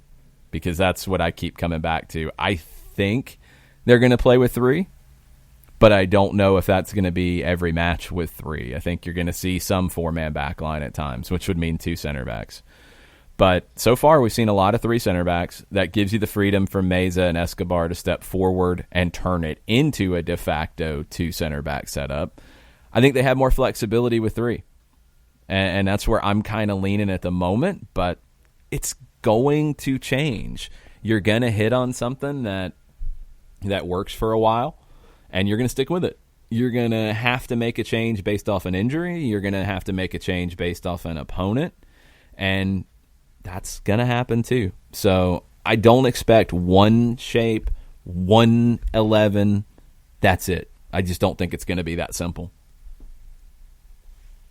Because that's what I keep coming back to. I think they're going to play with three, but I don't know if that's going to be every match with three. I think you're going to see some four-man back line at times, which would mean two center backs. But so far, we've seen a lot of three center backs. That gives you the freedom for Meza and Escobar to step forward and turn it into a de facto two center back setup. I think they have more flexibility with three. And that's where I'm kind of leaning at the moment, but it's going to change. You're going to hit on something that works for a while, and you're going to stick with it. You're going to have to make a change based off an injury. You're going to have to make a change based off an opponent, and that's going to happen too. So I don't expect one shape, 1-11, that's it. I just don't think it's going to be that simple.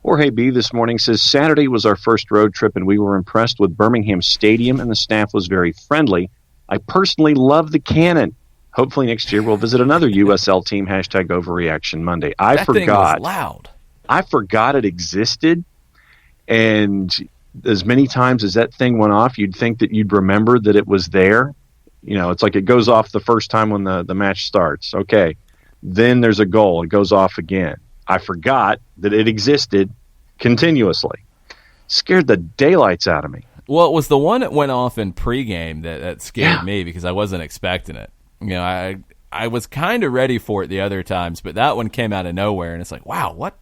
Jorge B. this morning says, Saturday was our first road trip, and we were impressed with Birmingham Stadium, and the staff was very friendly. I personally love the cannon. Hopefully next year we'll visit another USL team, hashtag Overreaction Monday. That thing was loud. I forgot it existed, and as many times as that thing went off, you'd think that you'd remember that it was there. You know, it's like it goes off the first time when the match starts. Okay, then there's a goal. It goes off again. I forgot that it existed continuously. Scared the daylights out of me. Well, it was the one that went off in pregame that scared me because I wasn't expecting it. You know, I was kind of ready for it the other times, but that one came out of nowhere, and it's like, wow, what?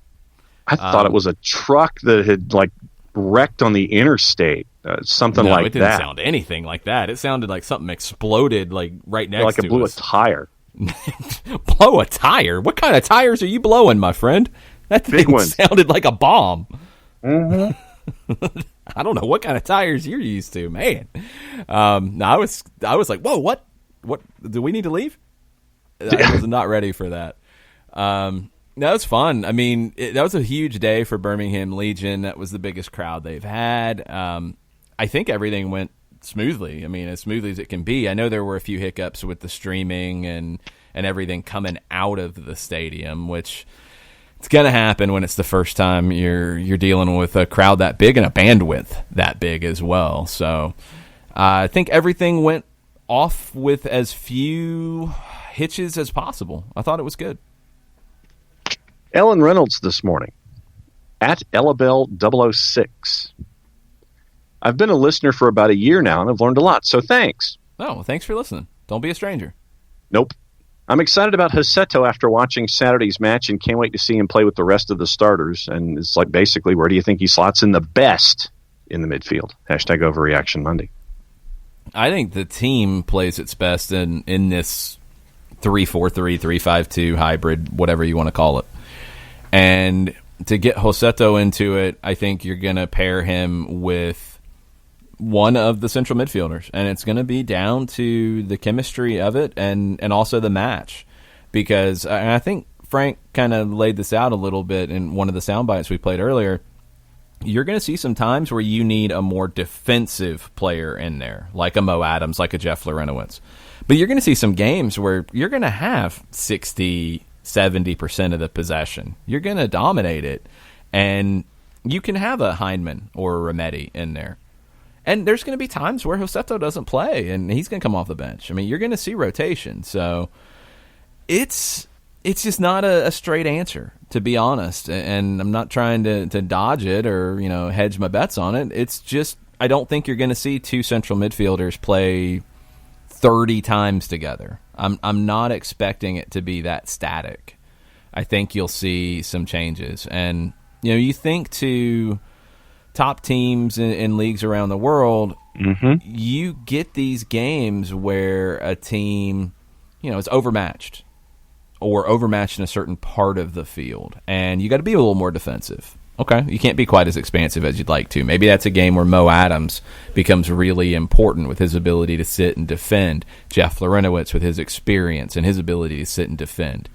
I thought it was a truck that had wrecked on the interstate, something like that. It didn't sound anything like that. It sounded like something exploded right next to us. Like it blew a tire. Blow a tire? What kind of tires are you blowing, my friend? That thing sounded like a bomb. Mm-hmm. I don't know what kind of tires you're used to, man. No, I was like, whoa, what? Do we need to leave? I was not ready for that. That was fun. I mean, that was a huge day for Birmingham Legion. That was the biggest crowd they've had. I think everything went smoothly. I mean, as smoothly as it can be. I know there were a few hiccups with the streaming and everything coming out of the stadium, which it's going to happen when it's the first time you're dealing with a crowd that big and a bandwidth that big as well. So I think everything went off with as few hitches as possible. I thought it was good. Ellen Reynolds this morning at Ellabelle006. I've been a listener for about a year now, and I've learned a lot, so thanks. Oh, well, thanks for listening. Don't be a stranger. Nope. I'm excited about Hossetto after watching Saturday's match and can't wait to see him play with the rest of the starters. And it's like, basically, where do you think he slots in the best in the midfield? Hashtag Overreaction Monday. I think the team plays its best in this 3-4-3, 3-5-2 hybrid, whatever you want to call it. And to get Hossetto into it, I think you're going to pair him with one of the central midfielders, and it's going to be down to the chemistry of it and also the match. Because I think Frank kind of laid this out a little bit in one of the sound bites we played earlier. You're going to see some times where you need a more defensive player in there, like a Mo Adams, like a Jeff Larentowicz. But you're going to see some games where you're going to have 60-70% of the possession. You're going to dominate it, and you can have a Heinemann or a Remedi in there. And there's going to be times where Hossetto doesn't play, and he's going to come off the bench. I mean, you're going to see rotation. So it's just not a straight answer, to be honest. And I'm not trying to dodge it or hedge my bets on it. It's just I don't think you're going to see two central midfielders play 30 times together. I'm not expecting it to be that static. I think you'll see some changes. And you think to top teams in leagues around the world, you get these games where a team, is overmatched or overmatched in a certain part of the field, and you got to be a little more defensive. Okay, you can't be quite as expansive as you'd like to. Maybe that's a game where Mo Adams becomes really important with his ability to sit and defend. Jeff Larentowicz with his experience and his ability to sit and defend.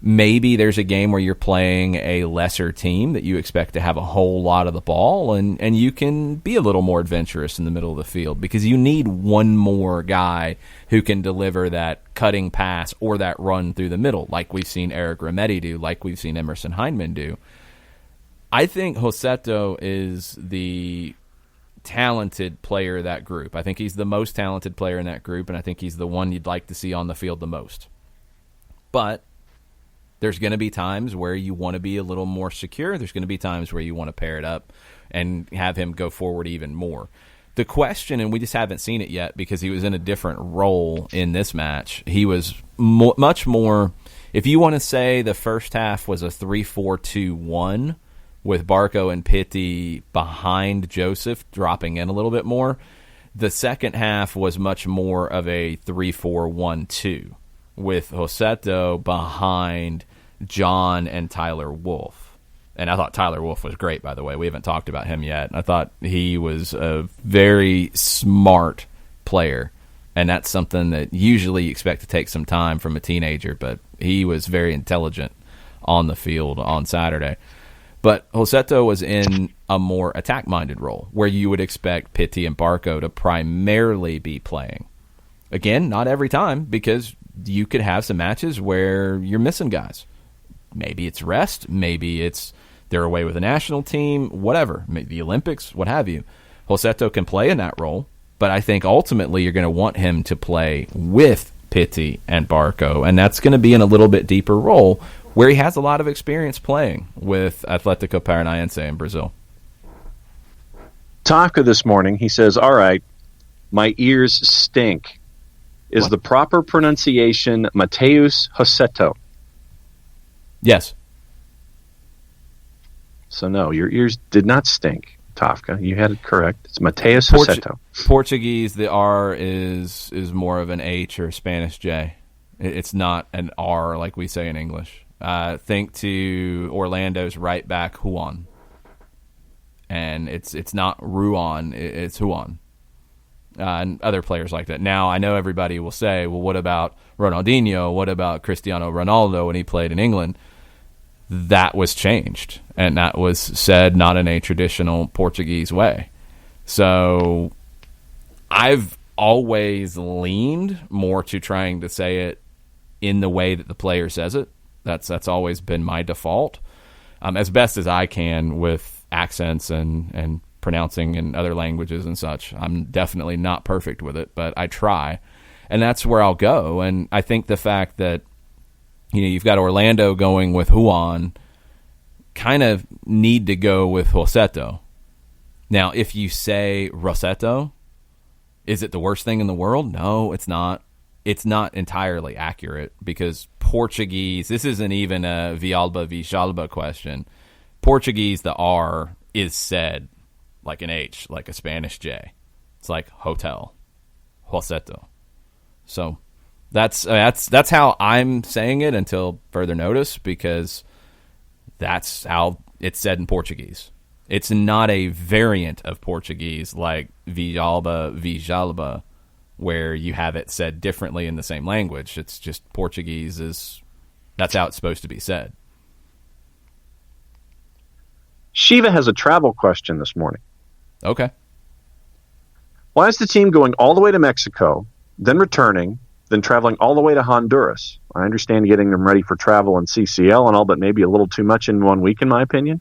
Maybe there's a game where you're playing a lesser team that you expect to have a whole lot of the ball, and you can be a little more adventurous in the middle of the field because you need one more guy who can deliver that cutting pass or that run through the middle, like we've seen Eric Remedi do, like we've seen Emerson Heinemann do. I think Hossetto is the talented player of that group. I think he's the most talented player in that group, and I think he's the one you'd like to see on the field the most. But there's going to be times where you want to be a little more secure. There's going to be times where you want to pair it up and have him go forward even more. The question, and we just haven't seen it yet because he was in a different role in this match, he was much more, if you want to say the first half was a 3-4-2-1 with Barco and Pitti behind Joseph dropping in a little bit more, the second half was much more of a 3-4-1-2 with Hossetto behind John and Tyler Wolff. And I thought Tyler Wolff was great, by the way. We haven't talked about him yet. I thought he was a very smart player, and that's something that usually you expect to take some time from a teenager, but he was very intelligent on the field on Saturday. But Hossetto was in a more attack-minded role, where you would expect Pitti and Barco to primarily be playing. Again, not every time, because you could have some matches where you're missing guys. Maybe it's rest, maybe it's they're away with a national team, whatever, maybe the Olympics, what have you. Hossetto can play in that role, but I think ultimately you're going to want him to play with Pitti and Barco, and that's going to be in a little bit deeper role where he has a lot of experience playing with Atlético Paranaense in Brazil. Taka this morning, he says, all right, my ears stink. Is What? The proper pronunciation Mateus Hossetto? Yes. So no, your ears did not stink, Tafka. You had it correct. It's Mateus Hossetto. Portuguese, the R is more of an H or a Spanish J. It's not an R like we say in English. Think to Orlando's right back, Juan. and it's not Ruan, it's Juan. And other players like that. Now, I know everybody will say, well, what about Ronaldinho? What about Cristiano Ronaldo when he played in England? That was changed, and that was said not in a traditional Portuguese way. So I've always leaned more to trying to say it in the way that the player says it. That's always been my default, as best as I can with accents and pronouncing in other languages and such. I'm definitely not perfect with it, but I try, and that's where I'll go. And I think the fact that you've got Orlando going with Juan, kind of need to go with Rossetto. Now, if you say Rossetto, is it the worst thing in the world? No, it's not. It's not entirely accurate because Portuguese, this isn't even a Villalba question. Portuguese, the R is said like an H, like a Spanish J. It's like hotel, Rossetto. So that's how I'm saying it until further notice, because that's how it's said in Portuguese. It's not a variant of Portuguese like Villalba, where you have it said differently in the same language. It's just Portuguese that's how it's supposed to be said. Shiva has a travel question this morning. Okay. Why is the team going all the way to Mexico, then returning, then traveling all the way to Honduras? I understand getting them ready for travel and CCL and all, but maybe a little too much in 1 week, in my opinion.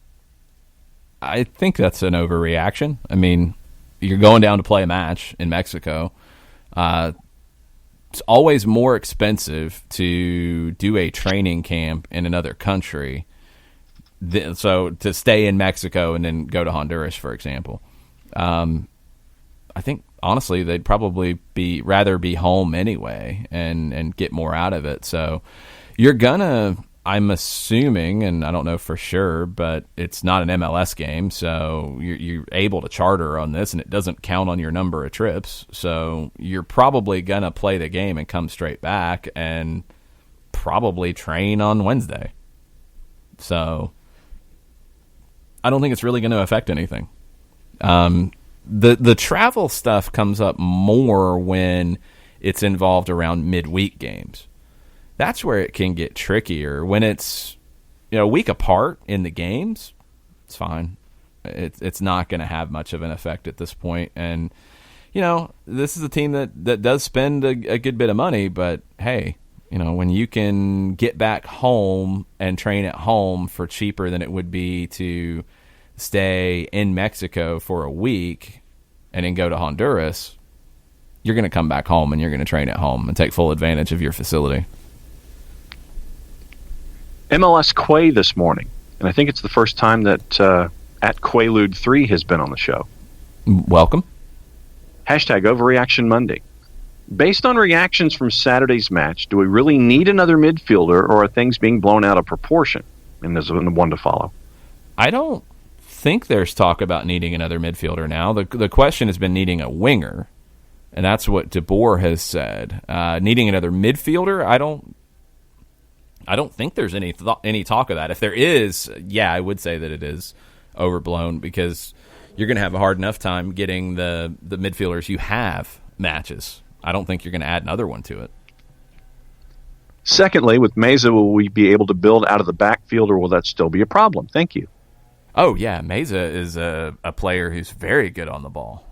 I think that's an overreaction. I mean, you're going down to play a match in Mexico. It's always more expensive to do a training camp in another country. So to stay in Mexico and then go to Honduras, for example. I think, honestly, they'd probably rather be home anyway and get more out of it. So you're going to, I'm assuming, and I don't know for sure, but it's not an MLS game, so you're able to charter on this, and it doesn't count on your number of trips. So you're probably going to play the game and come straight back and probably train on Wednesday. So I don't think it's really going to affect anything. The travel stuff comes up more when it's involved around midweek games. That's where it can get trickier. When it's a week apart in the games, it's fine. It's not going to have much of an effect at this point. And this is a team that does spend a good bit of money, but hey, when you can get back home and train at home for cheaper than it would be to stay in Mexico for a week and then go to Honduras, you're going to come back home and you're going to train at home and take full advantage of your facility. MLS Quay this morning, and I think it's the first time that at Quaalude3 has been on the show. Welcome. Hashtag Overreaction Monday. Based on reactions from Saturday's match, do we really need another midfielder, or are things being blown out of proportion? And there's one to follow. I don't think there's talk about needing another midfielder now. The question has been needing a winger, and that's what DeBoer has said. Needing another midfielder, I don't think there's any talk of that. If there is, yeah, I would say that it is overblown, because you're going to have a hard enough time getting the midfielders you have matches. I don't think you're going to add another one to it. Secondly, with Meza, will we be able to build out of the backfield, or will that still be a problem? Thank you. Oh, yeah, Meza is a player who's very good on the ball.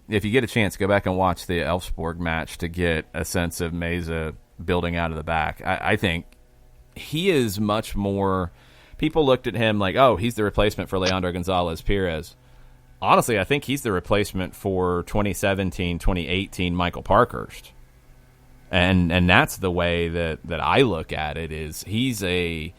If you get a chance, go back and watch the Elfsborg match to get a sense of Meza building out of the back. I think he is much more. People looked at him like, oh, he's the replacement for Leandro Gonzalez Perez. Honestly, I think he's the replacement for 2017, 2018 Michael Parkhurst. And that's the way that I look at it. Is he's a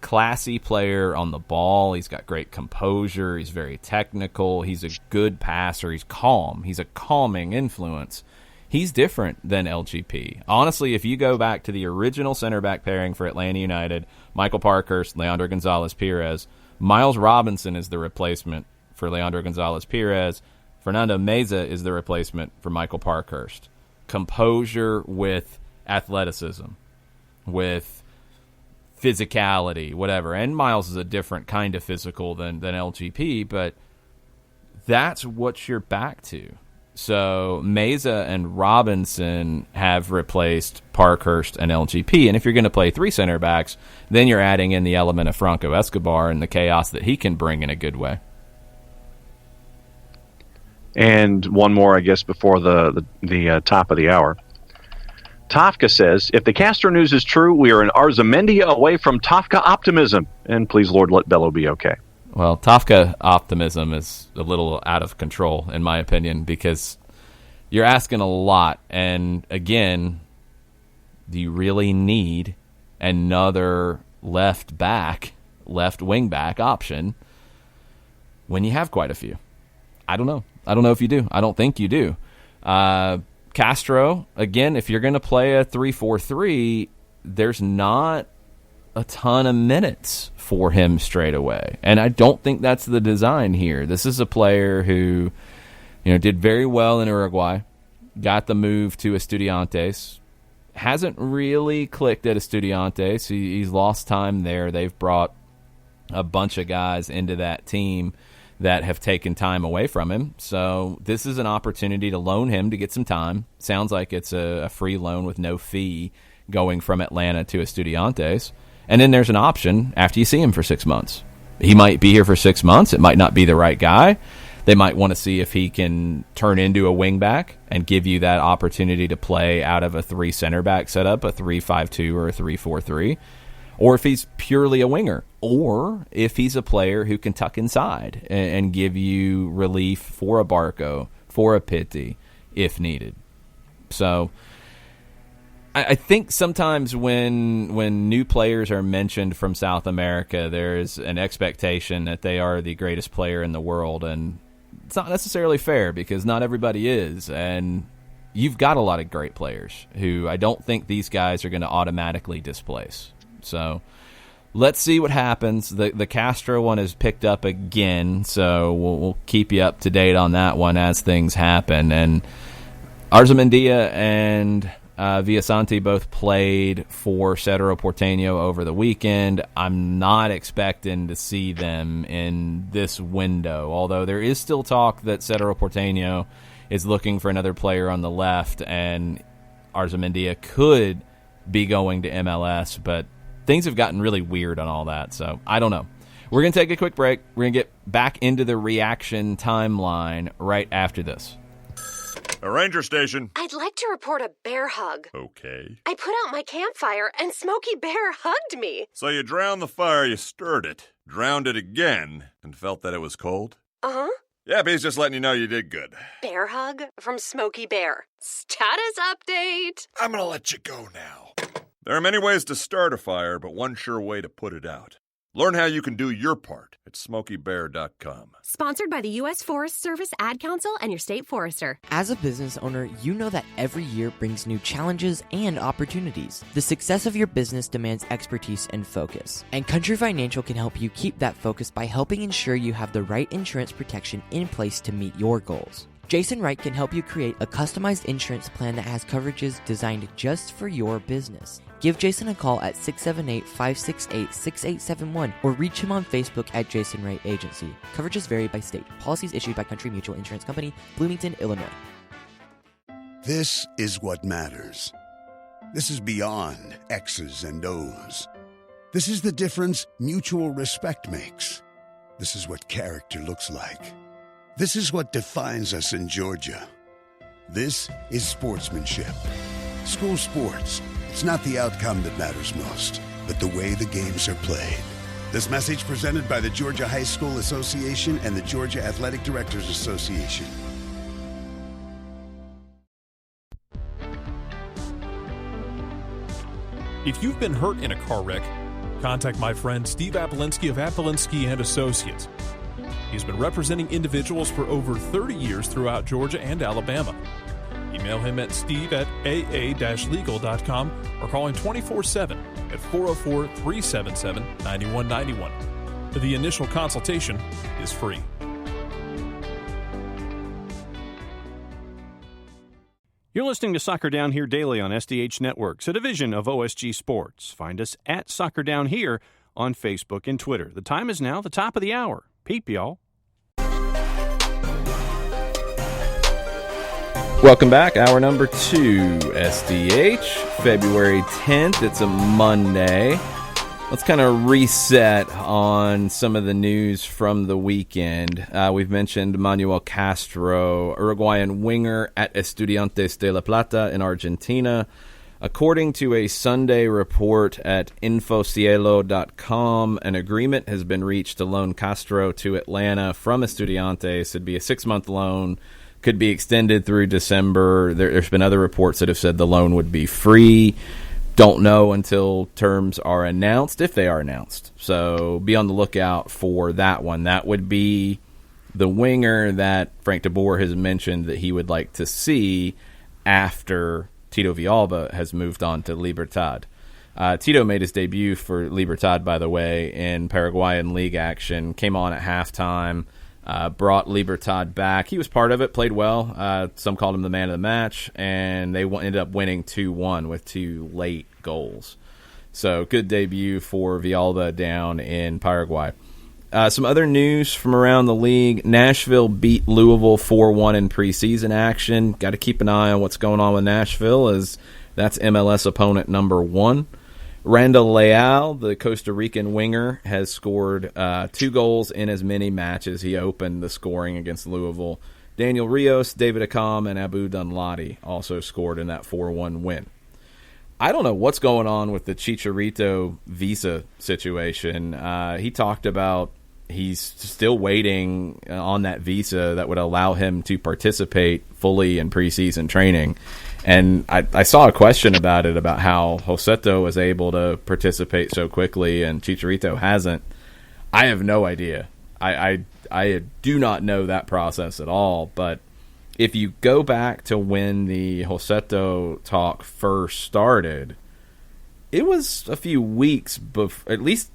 classy player on the ball. He's got great composure. He's very technical. He's a good passer. He's calm. He's a calming influence. He's different than LGP. Honestly, if you go back to the original center back pairing for Atlanta United, Michael Parkhurst, Leandro Gonzalez Perez, Miles Robinson is the replacement for Leandro Gonzalez Perez. Fernando Meza is the replacement for Michael Parkhurst. Composure with athleticism, with physicality, whatever. And Miles is a different kind of physical than LGP, but that's what you're back to. So Meza and Robinson have replaced Parkhurst and LGP. And if you're going to play three center backs, then you're adding in the element of Franco Escobar and the chaos that he can bring in a good way. And one more, I guess, before the top of the hour. Tafka says, if the Castro news is true, we are an Arzamendia away from Tafka optimism. And please, Lord, let Bello be okay. Well, Tafka optimism is a little out of control, in my opinion, because you're asking a lot. And again, do you really need another left wing back option when you have quite a few? I don't know. I don't know if you do. I don't think you do. Castro, again, if you're going to play a 3-4-3, there's not a ton of minutes for him straight away. And I don't think that's the design here. This is a player who, did very well in Uruguay, got the move to Estudiantes, hasn't really clicked at Estudiantes. He's lost time there. They've brought a bunch of guys into that team that have taken time away from him. So this is an opportunity to loan him to get some time. Sounds like it's a free loan with no fee going from Atlanta to Estudiantes. And then there's an option after you see him for 6 months. He might be here for 6 months. It might not be the right guy. They might want to see if he can turn into a wingback and give you that opportunity to play out of a 3 center back setup, a 3-5-2 or a 3-4-3. Or if he's purely a winger, or if he's a player who can tuck inside and give you relief for a Barco, for a Pitti, if needed. So I think sometimes when new players are mentioned from South America, there's an expectation that they are the greatest player in the world, and it's not necessarily fair because not everybody is, and you've got a lot of great players who I don't think these guys are going to automatically displace. So let's see what happens. The Castro one is picked up again, so we'll keep you up to date on that one as things happen. And Arzamendia and Villasanti both played for Cerro Porteño over the weekend. I'm not expecting to see them in this window, although there is still talk that Cerro Porteño is looking for another player on the left, and Arzamendia could be going to MLS, but things have gotten really weird on all that, so I don't know. We're going to take a quick break. We're going to get back into the reaction timeline right after this. A ranger station. I'd like to report a bear hug. Okay. I put out my campfire and Smokey Bear hugged me. So you drowned the fire, you stirred it, drowned it again, and felt that it was cold? Uh-huh. Yep, he's just letting you know you did good. Bear hug from Smokey Bear. Status update. I'm gonna let you go now. There are many ways to start a fire, but one sure way to put it out. Learn how you can do your part at SmokeyBear.com. Sponsored by the U.S. Forest Service, Ad Council, and your state forester. As a business owner, you know that every year brings new challenges and opportunities. The success of your business demands expertise and focus. And Country Financial can help you keep that focus by helping ensure you have the right insurance protection in place to meet your goals. Jason Wright can help you create a customized insurance plan that has coverages designed just for your business. Give Jason a call at 678-568-6871 or reach him on Facebook at Jason Wright Agency. Coverages vary by state. Policies issued by Country Mutual Insurance Company, Bloomington, Illinois. This is what matters. This is beyond X's and O's. This is the difference mutual respect makes. This is what character looks like. This is what defines us in Georgia. This is sportsmanship. School sports. It's not the outcome that matters most, but the way the games are played. This message presented by the Georgia High School Association and the Georgia Athletic Directors Association. If you've been hurt in a car wreck, contact my friend Steve Apolinski of Apolinski & Associates. He's been representing individuals for over 30 years throughout Georgia and Alabama. Email him at steve@aa-legal.com or call him 24/7 at 404-377-9191. The initial consultation is free. You're listening to Soccer Down Here daily on SDH Networks, a division of OSG Sports. Find us at Soccer Down Here on Facebook and Twitter. The time is now the top of the hour. Peep, y'all. Welcome back. Hour number 2, SDH, February 10th. It's a Monday. Let's kind of reset on some of the news from the weekend. We've mentioned Manuel Castro, Uruguayan winger at Estudiantes de La Plata in Argentina. According to a Sunday report at infocielo.com, an agreement has been reached to loan Castro to Atlanta from Estudiantes. It'd be a 6-month loan. Could be extended through December. There's been other reports that have said the loan would be free. Don't know until terms are announced, if they are announced. So be on the lookout for that one. That would be the winger that Frank de Boer has mentioned that he would like to see after Tito Villalba has moved on to Libertad. Tito made his debut for Libertad, by the way, in Paraguayan league action. Came on at halftime. Brought Libertad back. He was part of it, played well. Some called him the man of the match, and they ended up winning 2-1 with 2 late goals. So good debut for Villalba down in Paraguay. Some other news from around the league. Nashville beat Louisville 4-1 in preseason action. Got to keep an eye on what's going on with Nashville, as that's MLS opponent number 1. Randall Leal, the Costa Rican winger, has scored 2 goals in as many matches. He opened the scoring against Louisville. Daniel Rios, David Accam, and Abu Dunladi also scored in that 4-1 win. I don't know what's going on with the Chicharito visa situation. He talked about he's still waiting on that visa that would allow him to participate fully in preseason training. And I saw a question about it, about how Joseto was able to participate so quickly and Chicharito hasn't. I have no idea. I do not know that process at all. But if you go back to when the Joseto talk first started, it was a few weeks, at least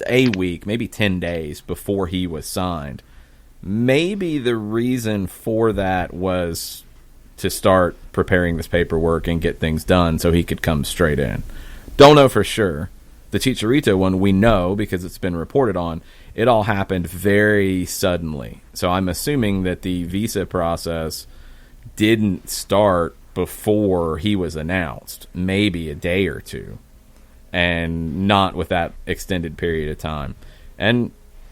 a week, maybe 10 days before he was signed. Maybe the reason for that was to start preparing this paperwork and get things done so he could come straight in. Don't know for sure. The Chicharito one we know because it's been reported on. It all happened very suddenly. So I'm assuming that the visa process didn't start before he was announced. Maybe a day or two. And not with that extended period of time. And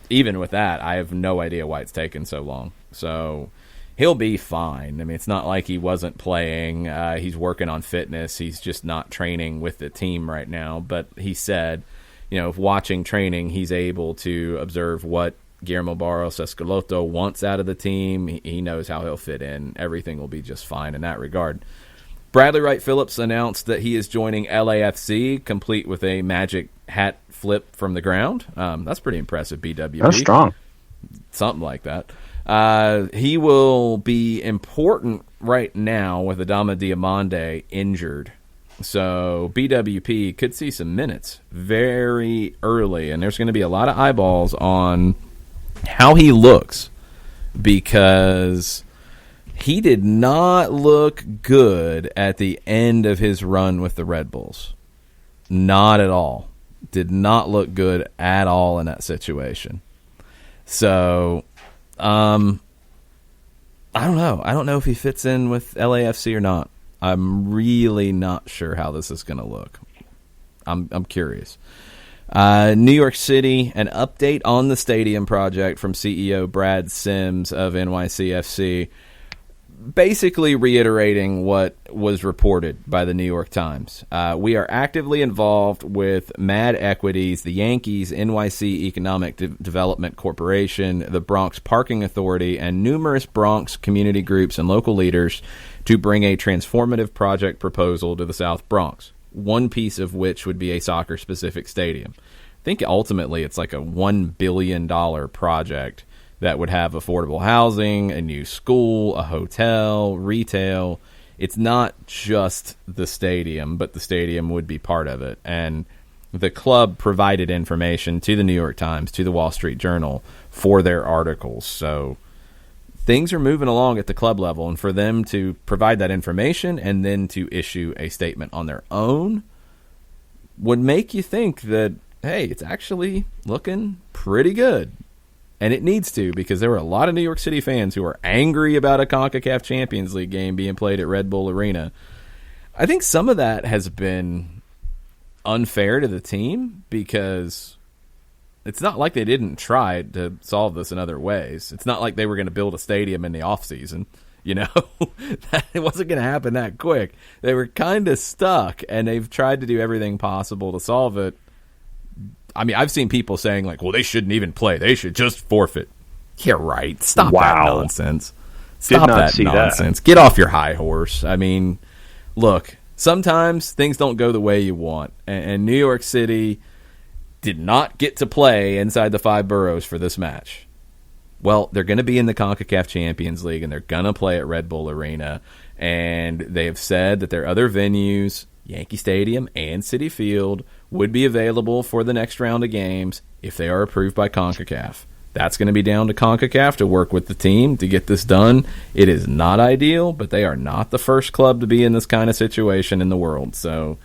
even with that, I have no idea why it's taken so long. So he'll be fine. I mean, it's not like he wasn't playing. He's working on fitness. He's just not training with the team right now. But he said, if watching training, he's able to observe what Guillermo Barros Escaloto wants out of the team. He knows how he'll fit in. Everything will be just fine in that regard. Bradley Wright Phillips announced that he is joining LAFC, complete with a magic hat flip from the ground. That's pretty impressive, BWP. That's strong. Something like that. He will be important right now with Adama Diomande injured. So BWP could see some minutes very early, and there's going to be a lot of eyeballs on how he looks, because he did not look good at the end of his run with the Red Bulls. Not at all. Did not look good at all in that situation. So I don't know. I don't know if he fits in with LAFC or not. I'm really not sure how this is going to look. I'm curious. New York City, an update on the stadium project from CEO Brad Sims of NYCFC, basically reiterating what was reported by the New York Times. We are actively involved with Mad Equities, the Yankees, NYC Economic Development Corporation, the Bronx Parking Authority, and numerous Bronx community groups and local leaders to bring a transformative project proposal to the South Bronx, one piece of which would be a soccer-specific stadium. I think ultimately it's like a $1 billion project that would have affordable housing, a new school, a hotel, retail. It's not just the stadium, but the stadium would be part of it. And the club provided information to the New York Times, to the Wall Street Journal for their articles. So things are moving along at the club level, and for them to provide that information and then to issue a statement on their own would make you think that, hey, it's actually looking pretty good. And it needs to, because there were a lot of New York City fans who are angry about a CONCACAF Champions League game being played at Red Bull Arena. I think some of that has been unfair to the team, because it's not like they didn't try to solve this in other ways. It's not like they were going to build a stadium in the offseason. You know, it wasn't going to happen that quick. They were kind of stuck, and they've tried to do everything possible to solve it. I mean, I've seen people saying, like, well, they shouldn't even play. They should just forfeit. Yeah, right. Stop that nonsense. Stop that nonsense. Get off your high horse. I mean, look, sometimes things don't go the way you want, and New York City did not get to play inside the 5 boroughs for this match. Well, they're going to be in the CONCACAF Champions League, and they're going to play at Red Bull Arena. And they have said that their other venues, Yankee Stadium and Citi Field, would be available for the next round of games if they are approved by CONCACAF. That's going to be down to CONCACAF to work with the team to get this done. It is not ideal, but they are not the first club to be in this kind of situation in the world. So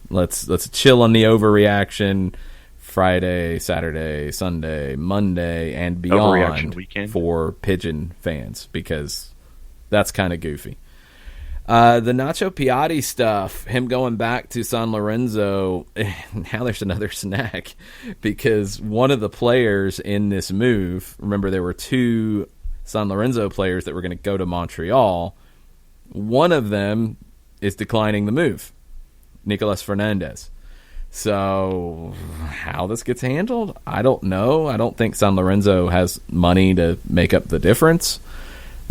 let's chill on the overreaction. Friday, Saturday, Sunday, Monday, and beyond for Pigeon fans, because that's kind of goofy. The Nacho Piatti stuff, him going back to San Lorenzo, now there's another snack, because one of the players in this move, remember there were 2 San Lorenzo players that were going to go to Montreal. One of them is declining the move, Nicolas Fernandez. So how this gets handled, I don't know. I don't think San Lorenzo has money to make up the difference.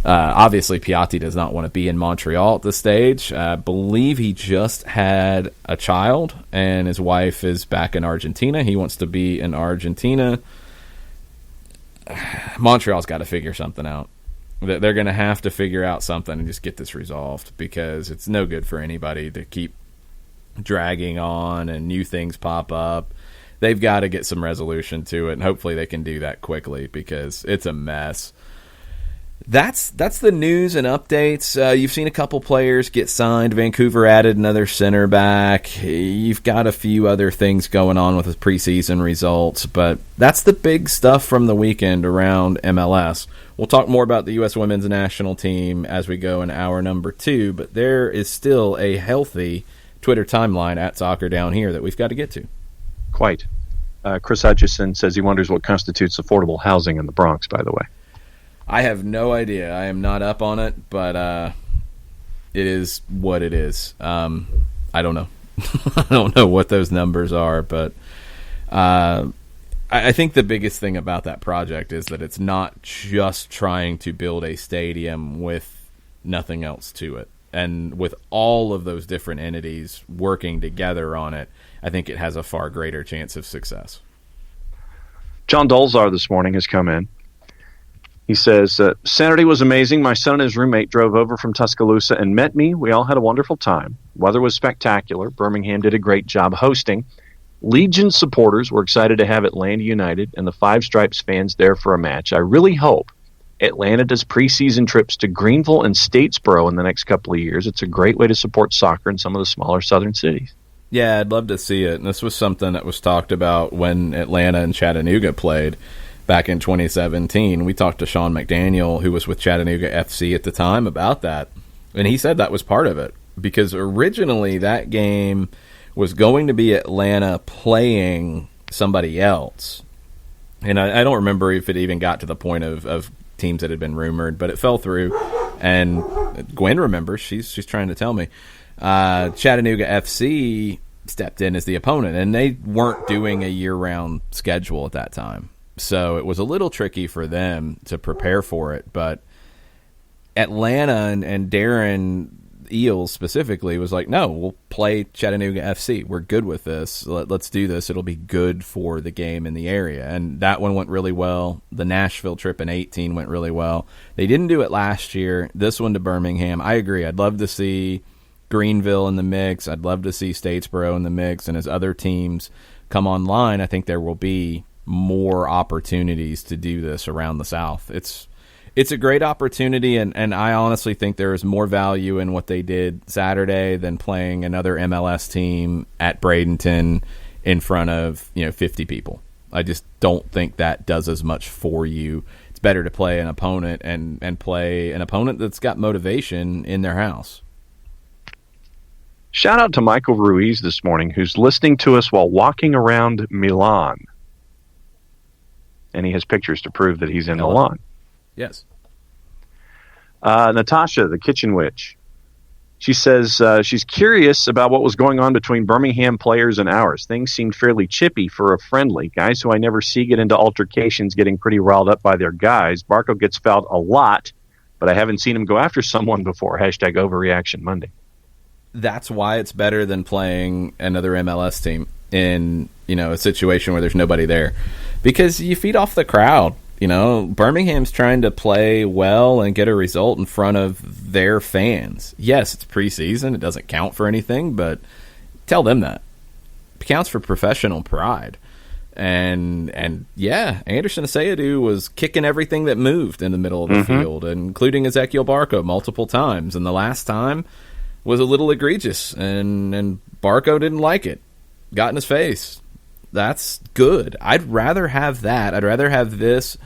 Obviously, Piatti does not want to be in Montreal at this stage. I believe he just had a child, and his wife is back in Argentina. He wants to be in Argentina. Montreal's got to figure something out. They're going to have to figure out something and just get this resolved, because it's no good for anybody to keep dragging on and new things pop up. They've got to get some resolution to it, and hopefully they can do that quickly, because it's a mess. That's the news and updates. You've seen a couple players get signed. Vancouver added another center back. You've got a few other things going on with the preseason results, but that's the big stuff from the weekend around MLS. We'll talk more about the U.S. women's national team as we go in hour number 2, but there is still a healthy Twitter timeline at Soccer Down Here that we've got to get to. Quite. Chris Hutchison says he wonders what constitutes affordable housing in the Bronx, by the way. I have no idea. I am not up on it, but it is what it is. I don't know. I don't know what those numbers are, but I think the biggest thing about that project is that it's not just trying to build a stadium with nothing else to it. And with all of those different entities working together on it, I think it has a far greater chance of success. John Dolzar this morning has come in. He says, Saturday was amazing. My son and his roommate drove over from Tuscaloosa and met me. We all had a wonderful time. Weather was spectacular. Birmingham did a great job hosting. Legion supporters were excited to have Atlanta United and the Five Stripes fans there for a match. I really hope Atlanta does preseason trips to Greenville and Statesboro in the next couple of years. It's a great way to support soccer in some of the smaller southern cities. Yeah, I'd love to see it. And this was something that was talked about when Atlanta and Chattanooga played back in 2017. We talked to Sean McDaniel, who was with Chattanooga FC at the time, about that. And he said that was part of it, because originally that game was going to be Atlanta playing somebody else. And I don't remember if it even got to the point of teams that had been rumored, but it fell through. And Gwen remembers. She's trying to tell me. Chattanooga FC stepped in as the opponent, and they weren't doing a year-round schedule at that time. So it was a little tricky for them to prepare for it. But Atlanta and Darren Eels specifically was like, no, we'll play Chattanooga FC. We're good with this. Let's do this. It'll be good for the game in the area. And that one went really well. The Nashville trip in 2018 went really well. They didn't do it last year. This one to Birmingham. I agree. I'd love to see Greenville in the mix. I'd love to see Statesboro in the mix. And as other teams come online, I think there will be more opportunities to do this around the South. It's a great opportunity, and I honestly think there is more value in what they did Saturday than playing another MLS team at Bradenton in front of 50 people. I just don't think that does as much for you. It's better to play an opponent and play an opponent that's got motivation in their house. Shout out to Michael Ruiz this morning, who's listening to us while walking around Milan. And he has pictures to prove that he's in Milan. Yes. Natasha, the kitchen witch. She says she's curious about what was going on between Birmingham players and ours. Things seemed fairly chippy for a friendly. Guys who I never see get into altercations getting pretty riled up by their guys. Barco gets fouled a lot, but I haven't seen him go after someone before. Hashtag overreaction Monday. That's why it's better than playing another MLS team in, a situation where there's nobody there, because you feed off the crowd. Birmingham's trying to play well and get a result in front of their fans. Yes, it's preseason. It doesn't count for anything, but tell them that. It counts for professional pride. And yeah, Anderson Aseyadu was kicking everything that moved in the middle of the field, including Ezequiel Barco multiple times. And the last time was a little egregious, and Barco didn't like it. Got in his face. That's good. I'd rather have that. I'd rather have this,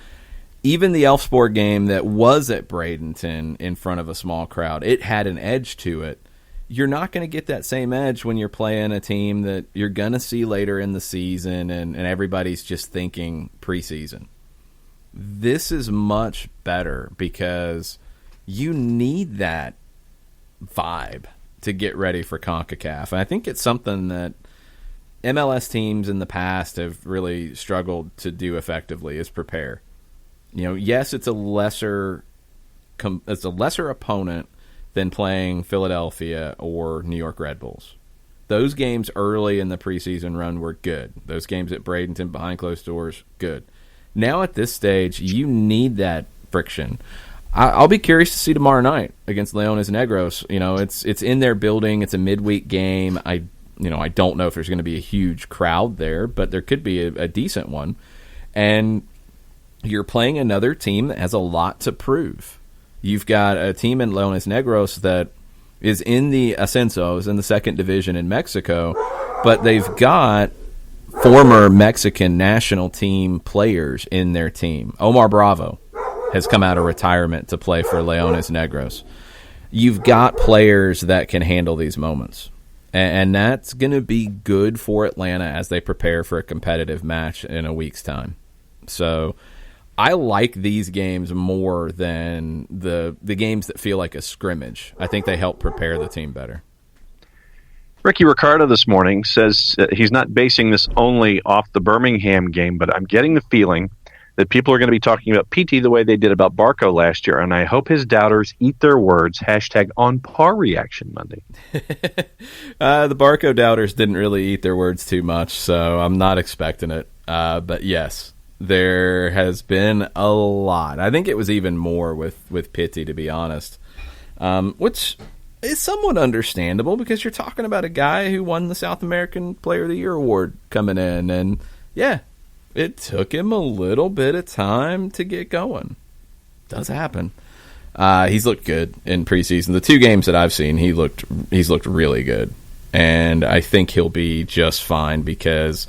even the Elfsport game that was at Bradenton in front of a small crowd. It had an edge to it. You're not going to get that same edge when you're playing a team that you're going to see later in the season and everybody's just thinking preseason. This is much better because you need that vibe to get ready for CONCACAF. And I think it's something that MLS teams in the past have really struggled to do effectively, is prepare. Yes, it's a lesser opponent than playing Philadelphia or New York Red Bulls. Those games early in the preseason run were good. Those games at Bradenton behind closed doors, good. Now at this stage, you need that friction. I'll be curious to see tomorrow night against Leones Negros. It's in their building. It's a midweek game. I don't know if there's going to be a huge crowd there, but there could be a decent one. And you're playing another team that has a lot to prove. You've got a team in Leones Negros that is in the Ascensos in the second division in Mexico, but they've got former Mexican national team players in their team. Omar Bravo has come out of retirement to play for Leones Negros. You've got players that can handle these moments. And that's going to be good for Atlanta as they prepare for a competitive match in a week's time. So I like these games more than the games that feel like a scrimmage. I think they help prepare the team better. Ricky Ricardo this morning says he's not basing this only off the Birmingham game, but I'm getting the feeling that people are going to be talking about PT the way they did about Barco last year, and I hope his doubters eat their words. Hashtag on par reaction Monday. The Barco doubters didn't really eat their words too much, so I'm not expecting it. But yes, there has been a lot. I think it was even more with Pitti, to be honest, which is somewhat understandable because you're talking about a guy who won the South American Player of the Year award coming in, and yeah, it took him a little bit of time to get going. Does happen. He's looked good in preseason. The two games that I've seen, he's looked really good, and I think he'll be just fine because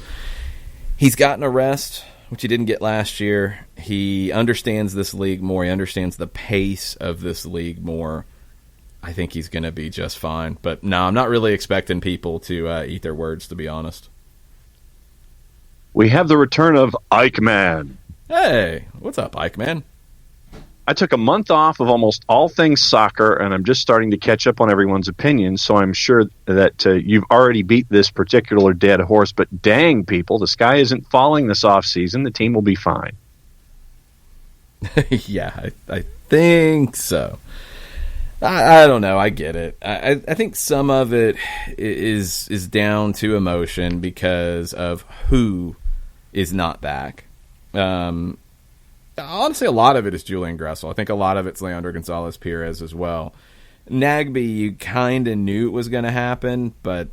he's gotten a rest, which he didn't get last year. He understands this league more. He understands the pace of this league more. I think he's going to be just fine. But no, I'm not really expecting people to eat their words, to be honest. We have the return of Ike Man. Hey, what's up, Ike Man? I took a month off of almost all things soccer, and I'm just starting to catch up on everyone's opinions, so I'm sure that you've already beat this particular dead horse, but dang, people, the sky isn't falling this offseason. The team will be fine. Yeah, I think so. I don't know. I get it. I think some of it is down to emotion because of who is not back. Honestly, a lot of it is Julian Gressel. I think a lot of it's Leandro Gonzalez Perez as well. Nagbe, you kind of knew it was going to happen, but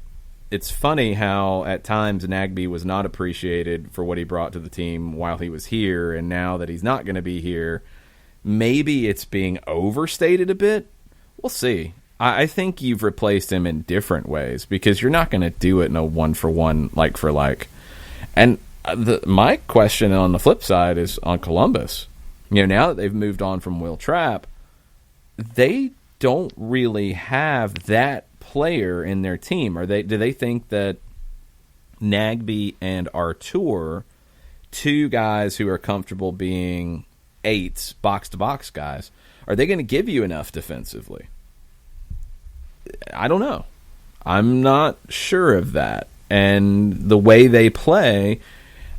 it's funny how at times Nagbe was not appreciated for what he brought to the team while he was here, and now that he's not going to be here, maybe it's being overstated a bit. We'll see. I think you've replaced him in different ways because you're not going to do it in a one-for-one, like-for-like. And My question on the flip side is on Columbus. Now that they've moved on from Will Trapp, they don't really have that player in their team. Do they think that Nagbe and Artur, two guys who are comfortable being eights, box-to-box guys, are they going to give you enough defensively? I don't know. I'm not sure of that. And the way they play,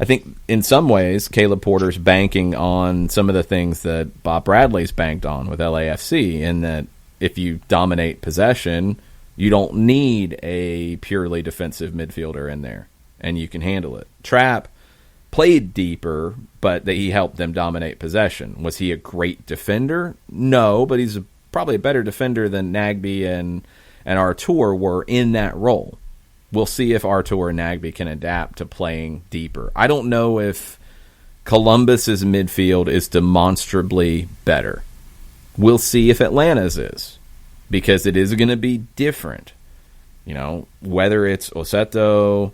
I think in some ways Caleb Porter's banking on some of the things that Bob Bradley's banked on with LAFC, in that if you dominate possession, you don't need a purely defensive midfielder in there, and you can handle it. Trapp played deeper, but he helped them dominate possession. Was he a great defender? No, but he's probably a better defender than Nagbe and Artur were in that role. We'll see if Artur and Nagbe can adapt to playing deeper. I don't know if Columbus's midfield is demonstrably better. We'll see if Atlanta's is, because it is going to be different. Whether it's Oseto,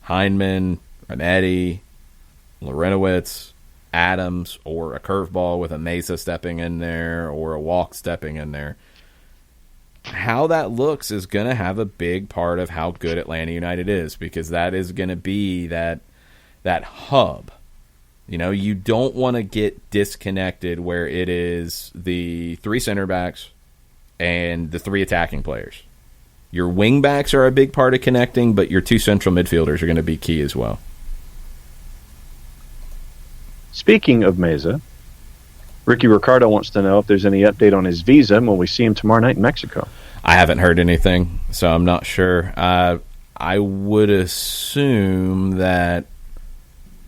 Heinemann, Remedi, Lorenowitz, Adams, or a curveball with a Mesa stepping in there or a walk stepping in there. How that looks is going to have a big part of how good Atlanta United is, because that is going to be that hub. You don't want to get disconnected where it is the three center backs and the three attacking players. Your wing backs are a big part of connecting, but your two central midfielders are going to be key as well. Speaking of Meza, Ricky Ricardo wants to know if there's any update on his visa and will we see him tomorrow night in Mexico. I haven't heard anything, so I'm not sure. I would assume that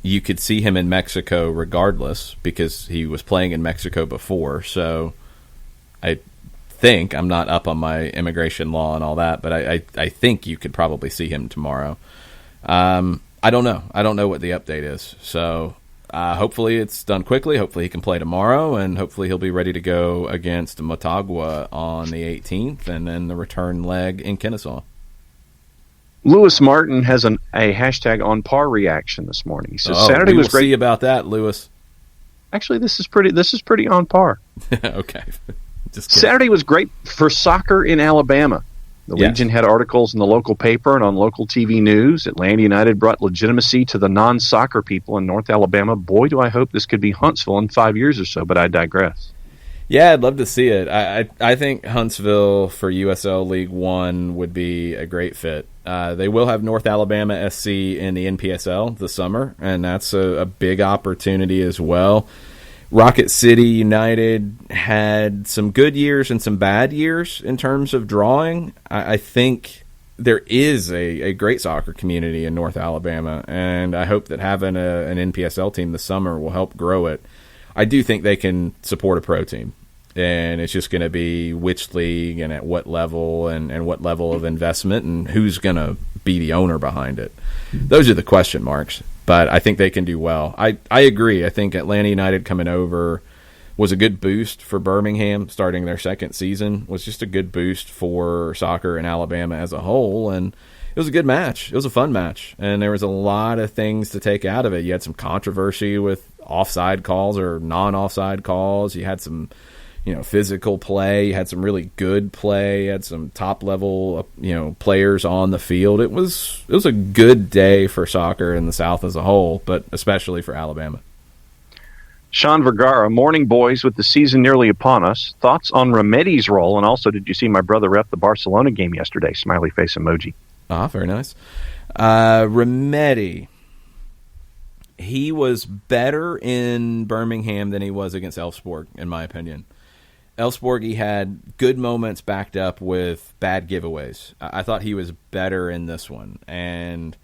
you could see him in Mexico regardless, because he was playing in Mexico before. So I think, I'm not up on my immigration law and all that, but I think you could probably see him tomorrow. I don't know. I don't know what the update is. So hopefully it's done quickly. Hopefully he can play tomorrow, and hopefully he'll be ready to go against Motagua on the 18th, and then the return leg in Kennesaw. Lewis Martin has a hashtag on par reaction this morning. He says Saturday was great. See about that, Lewis. Actually, this is pretty on par. Okay. Just Saturday was great for soccer in Alabama. The Legion had articles in the local paper and on local TV news. Atlanta United brought legitimacy to the non-soccer people in North Alabama. Boy, do I hope this could be Huntsville in 5 years or so, but I digress. Yeah, I'd love to see it. I think Huntsville for USL League One would be a great fit. They will have North Alabama SC in the NPSL this summer, and that's a big opportunity as well. Rocket City United had some good years and some bad years in terms of drawing. I think there is a great soccer community in North Alabama, and I hope that having an NPSL team this summer will help grow it. I do think they can support a pro team, and it's just going to be which league and at what level and what level of investment and who's going to be the owner behind it. Those are the question marks. But I think they can do well. I agree. I think Atlanta United coming over was a good boost for Birmingham. Starting their second season was just a good boost for soccer in Alabama as a whole. And it was a good match. It was a fun match. And there was a lot of things to take out of it. You had some controversy with offside calls or non-offside calls. You had some physical play. You had some really good play. You had some top level, players on the field. It was a good day for soccer in the South as a whole, but especially for Alabama. Sean Vergara, morning boys, with the season nearly upon us. Thoughts on Remedi's role, and also did you see my brother ref the Barcelona game yesterday? Smiley face emoji. Very nice. Remedi, he was better in Birmingham than he was against Elfsborg, in my opinion. Elfsborg, he had good moments backed up with bad giveaways. I thought he was better in this one. And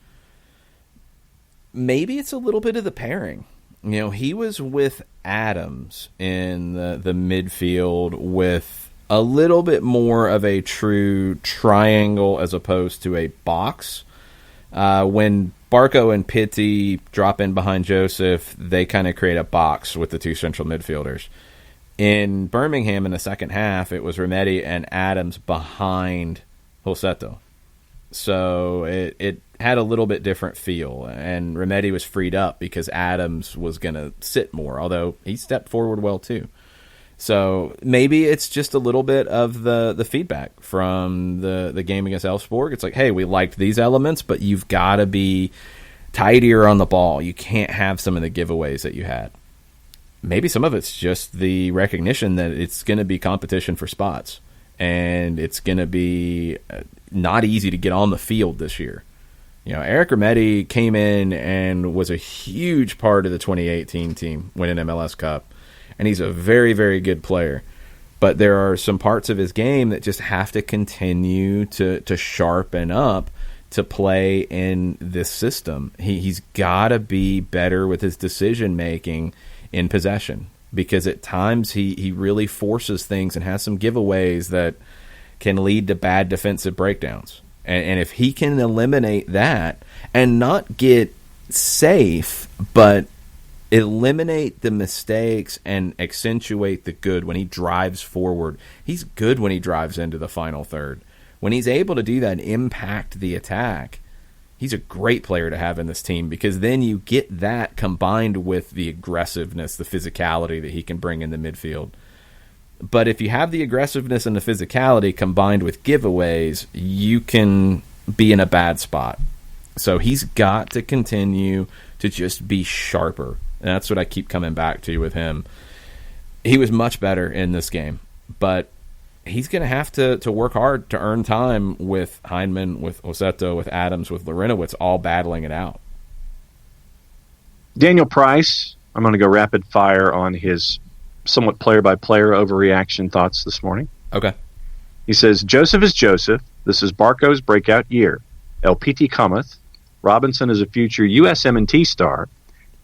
maybe it's a little bit of the pairing. He was with Adams in the midfield with a little bit more of a true triangle as opposed to a box. When Barco and Pitti drop in behind Joseph, they kind of create a box with the two central midfielders. In Birmingham in the second half, it was Remedi and Adams behind Joseto. So it had a little bit different feel, and Remedi was freed up because Adams was going to sit more, although he stepped forward well too. So maybe it's just a little bit of the feedback from the game against Elfsborg. It's like, hey, we liked these elements, but you've got to be tidier on the ball. You can't have some of the giveaways that you had. Maybe some of it's just the recognition that it's going to be competition for spots, and it's going to be not easy to get on the field this year. Eric Remedi came in and was a huge part of the 2018 team winning MLS Cup, and he's a very, very good player. But there are some parts of his game that just have to continue to sharpen up to play in this system. He's got to be better with his decision-making in possession, because at times he really forces things and has some giveaways that can lead to bad defensive breakdowns. And if he can eliminate that and not get safe, but eliminate the mistakes and accentuate the good when he drives forward. He's good when he drives into the final third. When he's able to do that and impact the attack, he's a great player to have in this team, because then you get that combined with the aggressiveness, the physicality that he can bring in the midfield. But if you have the aggressiveness and the physicality combined with giveaways, you can be in a bad spot. So he's got to continue to just be sharper. And that's what I keep coming back to with him. He was much better in this game, but he's going to have to work hard to earn time with Heinemann, with Oseto, with Adams, with Larinowitz, all battling it out. Daniel Price, I'm going to go rapid fire on his somewhat player-by-player overreaction thoughts this morning. Okay. He says, Joseph is Joseph. This is Barco's breakout year. El Piti cometh. Robinson is a future USMNT star.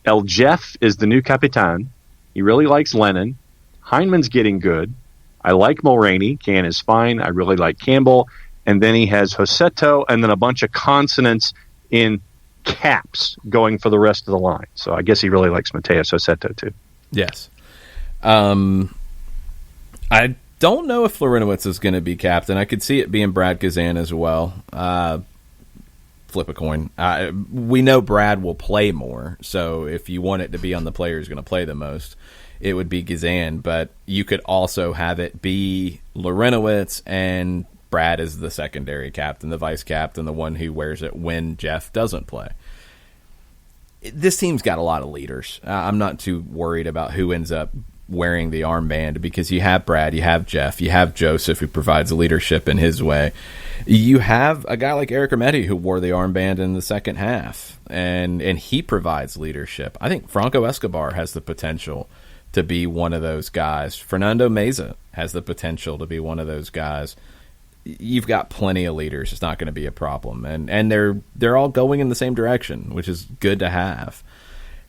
El Jeff is the new Capitan. He really likes Lennon. Heinemann's getting good. I like Mulroney. Can is fine. I really like Campbell. And then he has Joseto and then a bunch of consonants in caps going for the rest of the line. So I guess he really likes Mateus Joseto too. Yes. I don't know if Larinowitz is going to be captain. I could see it being Brad Kazan as well. Flip a coin. We know Brad will play more, so if you want it to be on the player who's going to play the most, it would be Kazan. But you could also have it be Larinowitz and Brad is the secondary captain, the vice captain, the one who wears it when Jeff doesn't play. This team's got a lot of leaders. I'm not too worried about who ends up wearing the armband, because you have Brad, you have Jeff, you have Joseph, who provides leadership in his way. You have a guy like Eric Remedi, who wore the armband in the second half, and he provides leadership. I think Franco Escobar has the potential to be one of those guys. Fernando Meza has the potential to be one of those guys. You've got plenty of leaders. It's not going to be a problem, and they're all going in the same direction, which is good to have.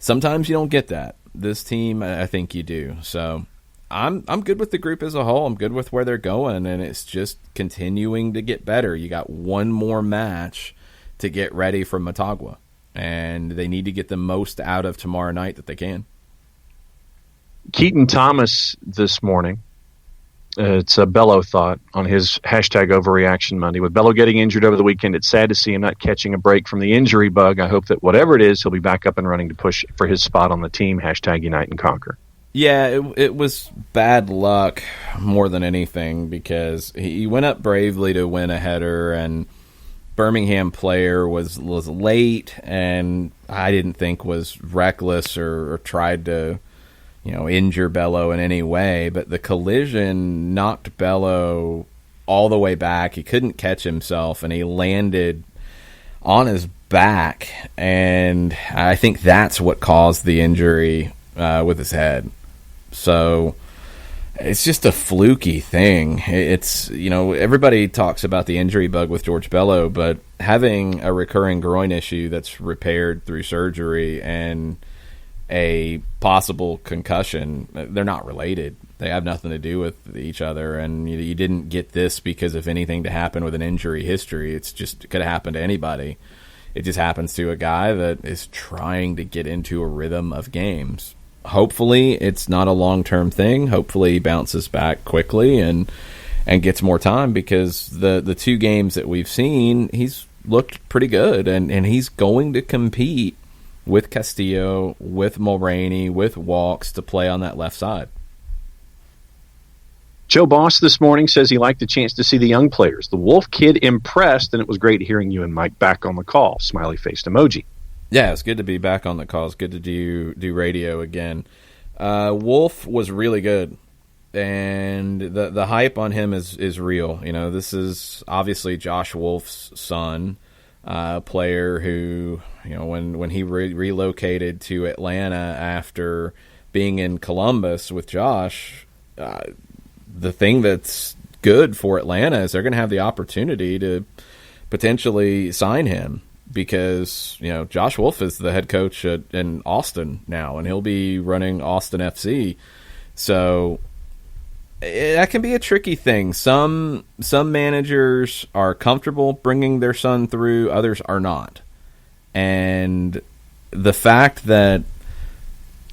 Sometimes you don't get that. This team, I think you do. So I'm good with the group as a whole. I'm good with where they're going, and it's just continuing to get better. You got one more match to get ready for Motagua, and they need to get the most out of tomorrow night that they can. Keaton Thomas this morning, it's a Bello thought on his hashtag Overreaction Monday. With Bello getting injured over the weekend, it's sad to see him not catching a break from the injury bug. I hope that whatever it is, he'll be back up and running to push for his spot on the team. Hashtag Unite and Conquer. Yeah, it was bad luck more than anything, because he went up bravely to win a header, and Birmingham player was late, and I didn't think was reckless or tried to injure Bello in any way, but the collision knocked Bello all the way back. He couldn't catch himself, and he landed on his back, and I think that's what caused the injury with his head. So it's just a fluky thing. It's, everybody talks about the injury bug with George Bello, but having a recurring groin issue that's repaired through surgery and a possible concussion, they're not related. They have nothing to do with each other, and you didn't get this because of anything to happen with an injury history. It's just, it could have happened to anybody. It just happens to a guy that is trying to get into a rhythm of games. Hopefully it's not a long-term thing. Hopefully he bounces back quickly and gets more time, because the two games that we've seen, he's looked pretty good, and he's going to compete with Castillo, with Mulraney, with Walks to play on that left side. Joe Boss this morning says he liked the chance to see the young players. The Wolf kid impressed, and it was great hearing you and Mike back on the call. Smiley-faced emoji. Yeah, it's good to be back on the call. It's good to do radio again. Wolf was really good, and the hype on him is real. You know, this is obviously Josh Wolf's son, player who, you know, when he relocated to Atlanta after being in Columbus with Josh, the thing that's good for Atlanta is they're going to have the opportunity to potentially sign him, because, you know, Josh Wolf is the head coach in Austin now, and he'll be running Austin FC. So that can be a tricky thing. Some managers are comfortable bringing their son through, others are not. And the fact that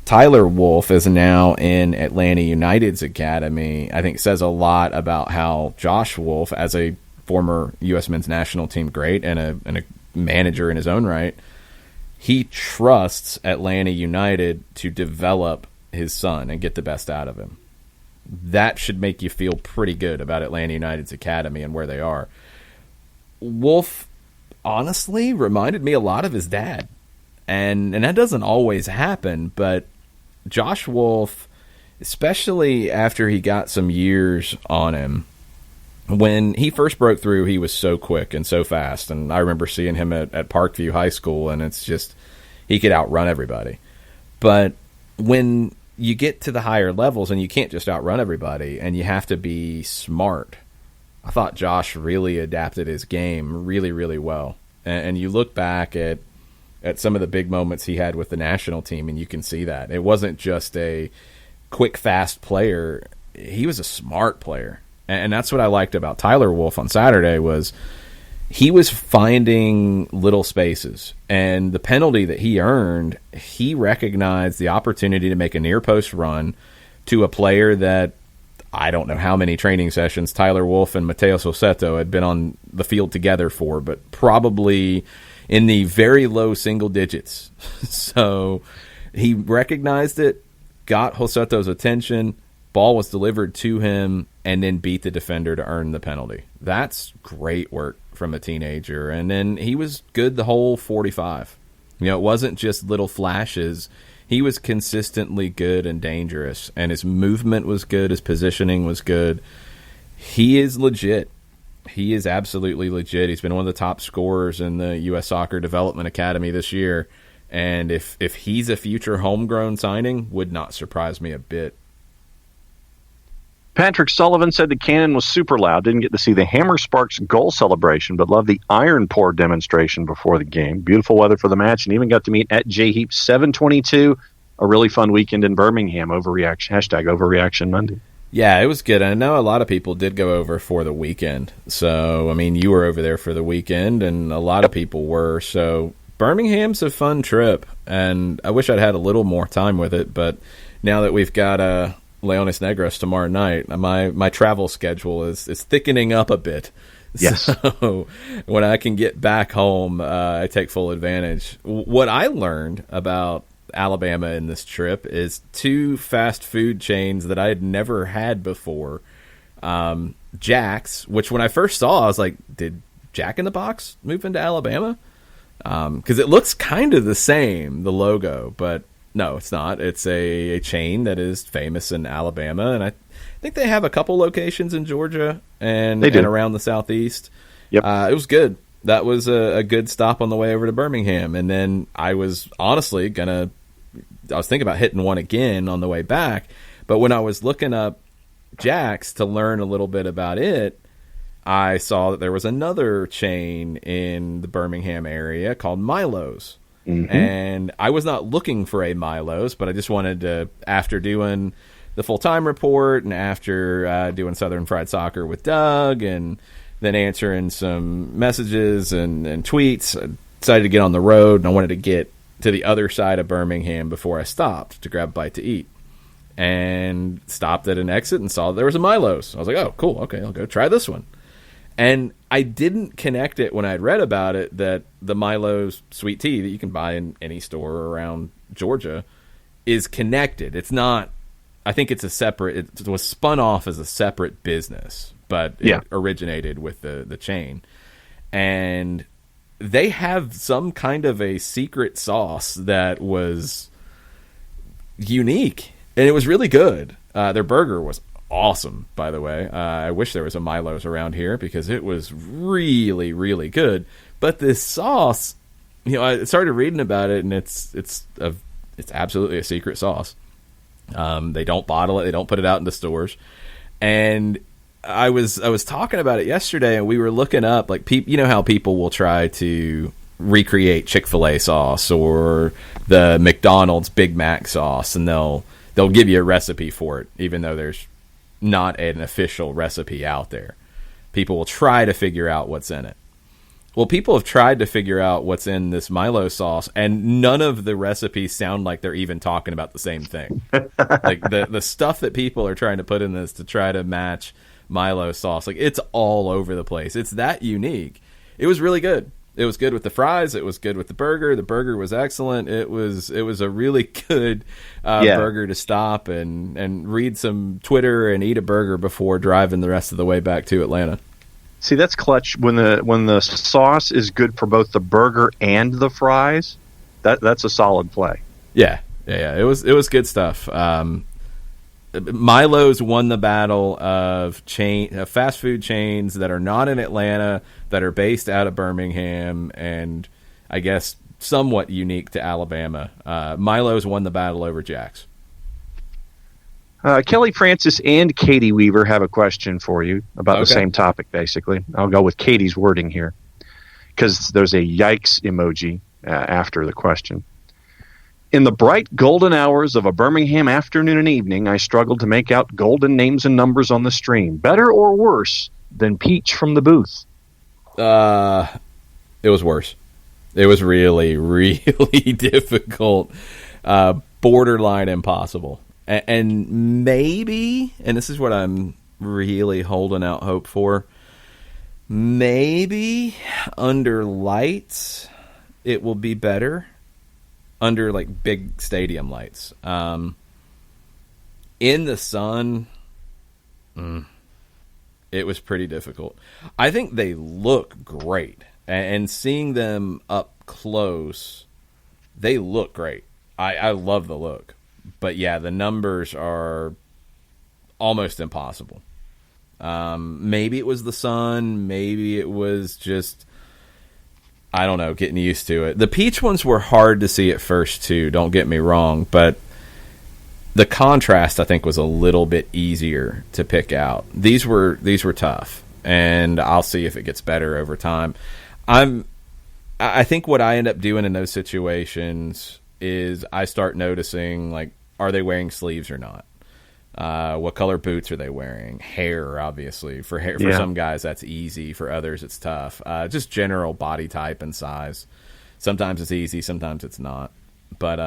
Tyler Wolf is now in Atlanta United's academy, I think says a lot about how Josh Wolf, as a former U.S. men's national team great and a manager in his own right, he trusts Atlanta United to develop his son and get the best out of him. That should make you feel pretty good about Atlanta United's academy and where they are. Wolf honestly reminded me a lot of his dad, and that doesn't always happen, but Josh Wolf, especially after he got some years on him, when he first broke through, he was so quick and so fast. And I remember seeing him at Parkview High School, and it's just, he could outrun everybody. But when you get to the higher levels, and you can't just outrun everybody, and you have to be smart, I thought Josh really adapted his game really, really well. And you look back at some of the big moments he had with the national team, and you can see that. It wasn't just a quick, fast player. He was a smart player. And that's what I liked about Tyler Wolf on Saturday, was he was finding little spaces. And the penalty that he earned, he recognized the opportunity to make a near post run to a player that, I don't know how many training sessions Tyler Wolf and Mateo Soseto had been on the field together for, but probably in the very low single digits. So he recognized it, got Joseto's attention, ball was delivered to him, and then beat the defender to earn the penalty. That's great work from a teenager. And then he was good the whole 45. You know, it wasn't just little flashes. He was consistently good and dangerous, and his movement was good, his positioning was good. He is legit. He is absolutely legit. He's been one of the top scorers in the U.S. Soccer Development Academy this year, and if he's a future homegrown signing, would not surprise me a bit. Patrick Sullivan said the cannon was super loud. Didn't get to see the Hammer Sparks goal celebration, but loved the iron pour demonstration before the game. Beautiful weather for the match, and even got to meet at J Heap 722. A really fun weekend in Birmingham. Overreaction Monday. Yeah, it was good. I know a lot of people did go over for the weekend. So, I mean, you were over there for the weekend, and a lot of people were. So, Birmingham's a fun trip, and I wish I'd had a little more time with it. But now that we've got Leones Negros tomorrow night, my travel schedule is thickening up a bit. Yes. So when I can get back home, I take full advantage. What I learned about Alabama in this trip is two fast food chains that I had never had before. Jack's, which when I first saw, I was like, did Jack in the Box move into Alabama? Because it looks kind of the same, the logo, but no, it's not. It's a chain that is famous in Alabama, and I think they have a couple locations in Georgia and around the Southeast. Yep. It was good. That was a good stop on the way over to Birmingham, and then I was honestly I was thinking about hitting one again on the way back, but when I was looking up Jack's to learn a little bit about it, I saw that there was another chain in the Birmingham area called Milo's. Mm-hmm. And I was not looking for a Milo's, but I just wanted to, after doing the full-time report and after doing Southern Fried Soccer with Doug and then answering some messages and tweets, I decided to get on the road, and I wanted to get to the other side of Birmingham before I stopped to grab a bite to eat. And stopped at an exit and saw there was a Milo's. I was like, oh, cool, okay, I'll go try this one. And I didn't connect it when I'd read about it that the Milo sweet tea that you can buy in any store around Georgia is connected. It's not. I think it's a separate. It was spun off as a separate business, but it originated with the chain, and they have some kind of a secret sauce that was unique, and it was really good. Their burger was awesome, by the way. I wish there was a Milo's around here because it was really, really good. But this sauce, I started reading about it, and it's absolutely a secret sauce. They don't bottle it. They don't put it out into stores. And I was talking about it yesterday, and we were looking up, like, how people will try to recreate Chick-fil-A sauce or the McDonald's Big Mac sauce, and they'll give you a recipe for it, even though there's not an official recipe out there. People will try to figure out what's in it. Well, people have tried to figure out what's in this Milo sauce, and none of the recipes sound like they're even talking about the same thing. Like the stuff that people are trying to put in this to try to match Milo sauce, like, it's all over the place. It's that unique. It was really good. It was good with the fries. It was good with the burger. The burger was excellent. It was a really good burger to stop and read some Twitter and eat a burger before driving the rest of the way back to Atlanta. See, that's clutch when the sauce is good for both the burger and the fries. That's a solid play. Yeah. It was good stuff. Milo's won the battle of fast food chains that are not in Atlanta, that are based out of Birmingham, and I guess somewhat unique to Alabama. Milo's won the battle over Jack's. Kelly Francis and Katie Weaver have a question for you about the same topic, basically. I'll go with Katie's wording here because there's a yikes emoji after the question. In the bright golden hours of a Birmingham afternoon and evening, I struggled to make out golden names and numbers on the stream. Better or worse than Peach from the booth? It was worse. It was really, really difficult. Borderline impossible. And maybe, and this is what I'm really holding out hope for, maybe under lights it will be better. Under, like, big stadium lights. In the sun, it was pretty difficult. I think they look great. And seeing them up close, they look great. I love the look. But, yeah, the numbers are almost impossible. Maybe it was the sun. Maybe it was just, I don't know, getting used to it. The peach ones were hard to see at first, too. Don't get me wrong. But the contrast, I think, was a little bit easier to pick out. These were tough. And I'll see if it gets better over time. I think what I end up doing in those situations is I start noticing, like, are they wearing sleeves or not? What color boots are they wearing? Hair, obviously. For some guys, that's easy. For others, it's tough. Just general body type and size. Sometimes it's easy. Sometimes it's not. But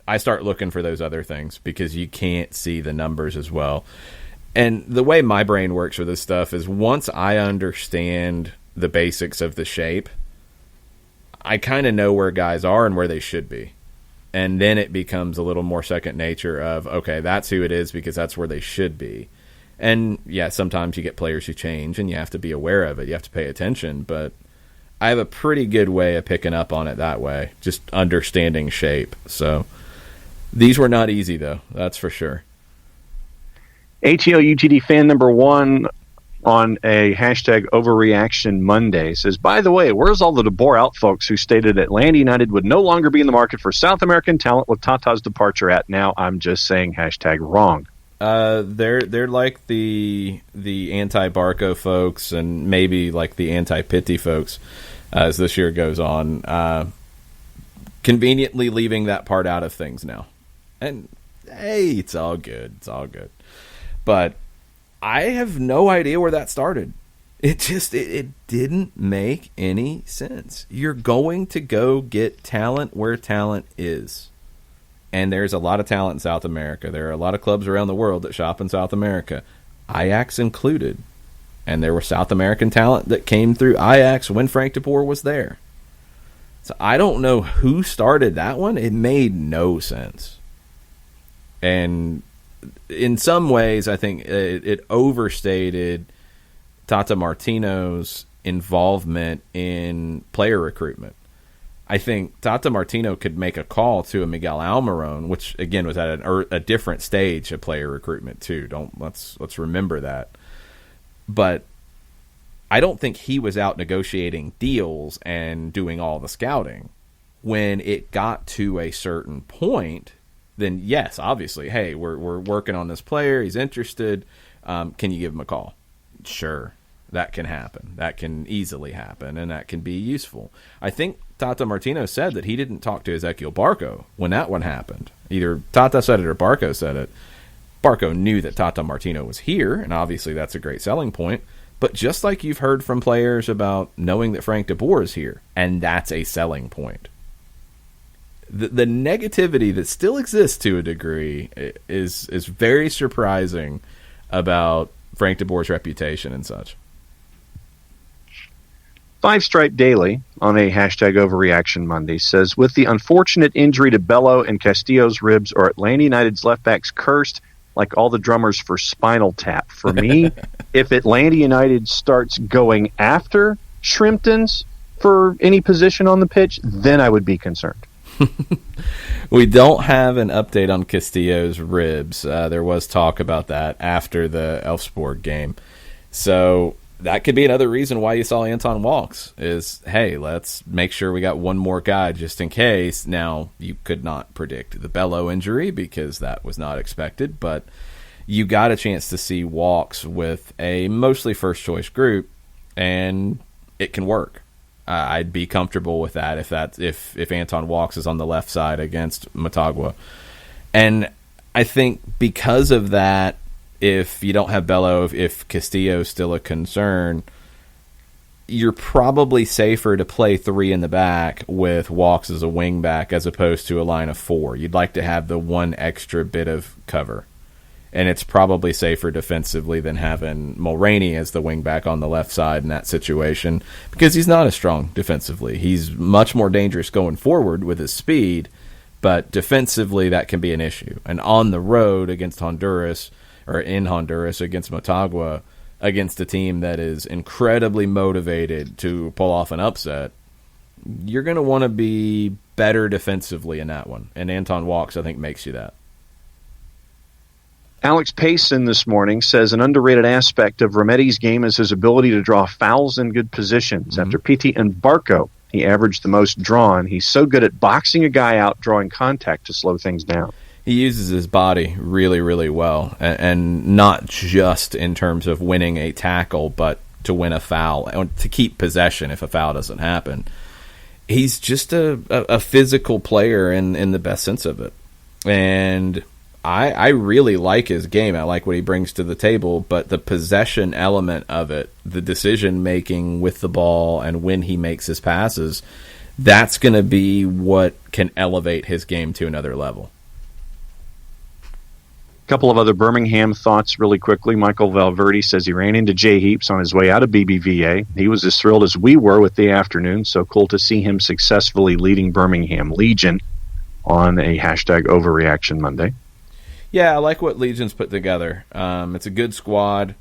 I start looking for those other things because you can't see the numbers as well. And the way my brain works with this stuff is once I understand the basics of the shape, I kind of know where guys are and where they should be. And then it becomes a little more second nature of, okay, that's who it is because that's where they should be. And, yeah, sometimes you get players who change and you have to be aware of it. You have to pay attention. But I have a pretty good way of picking up on it that way, just understanding shape. So these were not easy, though. That's for sure. ATL UTD fan number 1 on a hashtag Overreaction Monday says, by the way, where's all the DeBoer out folks who stated Atlanta United would no longer be in the market for South American talent with Tata's departure at? Now I'm just saying hashtag wrong. They're like the anti-Barco folks and maybe like the anti-Pitti folks as this year goes on. Conveniently leaving that part out of things now. And hey, it's all good. It's all good. But I have no idea where that started. It didn't make any sense. You're going to go get talent where talent is. And there's a lot of talent in South America. There are a lot of clubs around the world that shop in South America, Ajax included. And there was South American talent that came through Ajax when Frank de Boer was there. So I don't know who started that one. It made no sense. And in some ways, I think it overstated Tata Martino's involvement in player recruitment. I think Tata Martino could make a call to a Miguel Almiron, which again was at a different stage of player recruitment too. Let's remember that. But I don't think he was out negotiating deals and doing all the scouting. When it got to a certain point, then yes, obviously, hey, we're working on this player. He's interested. Can you give him a call? Sure, that can happen. That can easily happen, and that can be useful. I think Tata Martino said that he didn't talk to Ezequiel Barco when that one happened. Either Tata said it or Barco said it. Barco knew that Tata Martino was here, and obviously that's a great selling point. But just like you've heard from players about knowing that Frank de Boer is here, and that's a selling point. The negativity that still exists to a degree is very surprising about Frank de Boer's reputation and such. Five Stripe Daily on a hashtag Overreaction Monday says, with the unfortunate injury to Bello and Castillo's ribs, are Atlanta United's left backs cursed like all the drummers for Spinal Tap? For me, if Atlanta United starts going after Shrimptons for any position on the pitch, then I would be concerned. We don't have an update on Castillo's ribs. There was talk about that after the Elfsborg game. So that could be another reason why you saw Anton Walks is, hey, let's make sure we got one more guy just in case. Now, you could not predict the Bello injury because that was not expected, but you got a chance to see Walks with a mostly first-choice group, and it can work. I'd be comfortable with that if Anton Walks is on the left side against Motagua. And I think because of that, if you don't have Bello, if Castillo's still a concern, you're probably safer to play three in the back with Walks as a wing back as opposed to a line of four. You'd like to have the one extra bit of cover. And it's probably safer defensively than having Mulroney as the wing back on the left side in that situation because he's not as strong defensively. He's much more dangerous going forward with his speed, but defensively that can be an issue. And on the road against Honduras, or in Honduras against Motagua, against a team that is incredibly motivated to pull off an upset, you're going to want to be better defensively in that one. And Anton Walks, I think, makes you that. Alex Payson this morning says an underrated aspect of Remedi's game is his ability to draw fouls in good positions. After PT and Barco, he averaged the most drawn. He's so good at boxing a guy out, drawing contact to slow things down. He uses his body really, really well, and not just in terms of winning a tackle, but to win a foul, to keep possession if a foul doesn't happen. He's just a physical player in the best sense of it. And I really like his game. I like what he brings to the table, but the possession element of it, the decision-making with the ball and when he makes his passes, that's going to be what can elevate his game to another level. A couple of other Birmingham thoughts really quickly. Michael Valverde says he ran into Jay Heaps on his way out of BBVA. He was as thrilled as we were with the afternoon, so cool to see him successfully leading Birmingham Legion on a hashtag Overreaction Monday. Yeah, I like what Legion's put together. It's a good squad.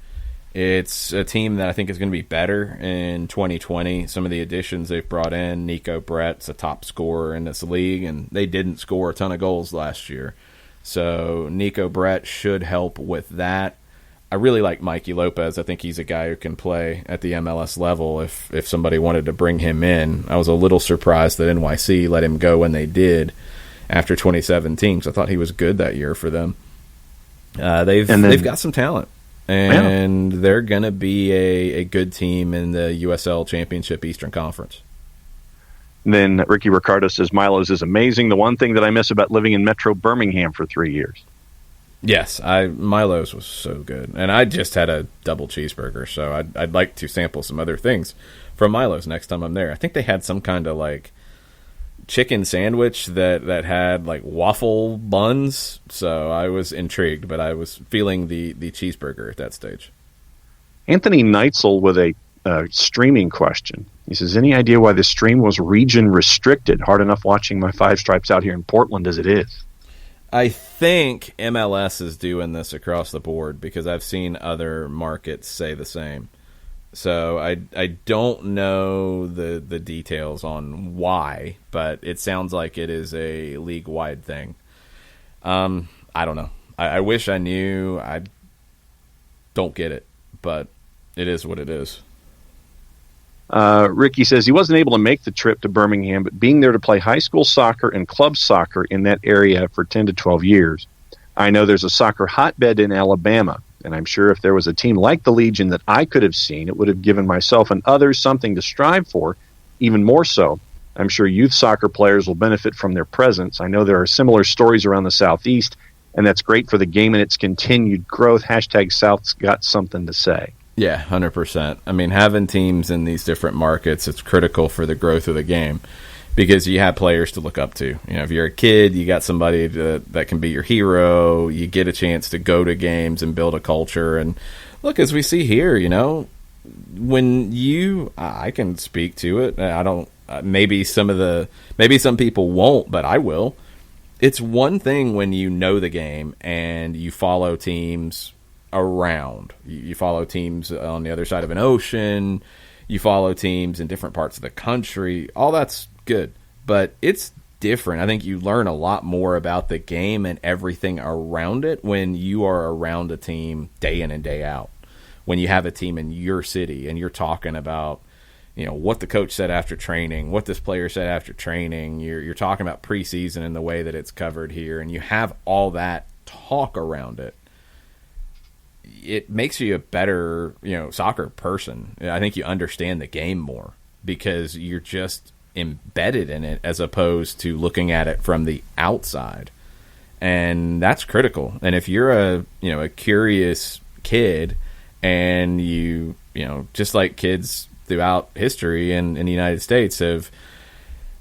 It's a team that I think is going to be better in 2020. Some of the additions they've brought in, Nico Brett's a top scorer in this league, and they didn't score a ton of goals last year. So Nico Brett should help with that. I really like Mikey Lopez. I think he's a guy who can play at the MLS level if somebody wanted to bring him in. I was a little surprised that NYC let him go when they did after 2017 because I thought he was good that year for them. They've got some talent, and they're going to be a good team in the USL Championship Eastern Conference. And then Ricky Ricardo says Milo's is amazing. The one thing that I miss about living in Metro Birmingham for 3 years. Yes, Milo's was so good, and I just had a double cheeseburger, so I'd like to sample some other things from Milo's next time I'm there. I think they had some kind of like chicken sandwich that had like waffle buns, so I was intrigued, but I was feeling the cheeseburger at that stage. Anthony Neitzel with a streaming question. He says, any idea why the stream was region restricted? Hard enough watching my Five Stripes out here in Portland as it is. I think MLS is doing this across the board because I've seen other markets say the same. So I don't know the details on why, but it sounds like it is a league-wide thing. I don't know. I wish I knew. I don't get it, but it is what it is. Ricky says he wasn't able to make the trip to Birmingham, but being there to play high school soccer and club soccer in that area for 10 to 12 years, I know there's a soccer hotbed in Alabama, and I'm sure if there was a team like the Legion that I could have seen, it would have given myself and others something to strive for, even more so. I'm sure youth soccer players will benefit from their presence. I know there are similar stories around the Southeast, and that's great for the game and its continued growth. Hashtag South's got something to say. Yeah, 100%. I mean, having teams in these different markets, it's critical for the growth of the game because you have players to look up to. You know, if you're a kid, you got somebody that can be your hero. You get a chance to go to games and build a culture. And look, as we see here, you know, when I can speak to it. I don't. Maybe some people won't, but I will. It's one thing when you know the game and you follow teams around. You follow teams on the other side of an ocean. You follow teams in different parts of the country. All that's good, but it's different. I think you learn a lot more about the game and everything around it when you are around a team day in and day out. When you have a team in your city and you're talking about, you know, what the coach said after training, what this player said after training. You're talking about preseason and the way that it's covered here, and you have all that talk around it. It makes you a better, you know, soccer person. I think you understand the game more because you're just embedded in it as opposed to looking at it from the outside. And that's critical. And if you're a curious kid and you know, just like kids throughout history in the United States have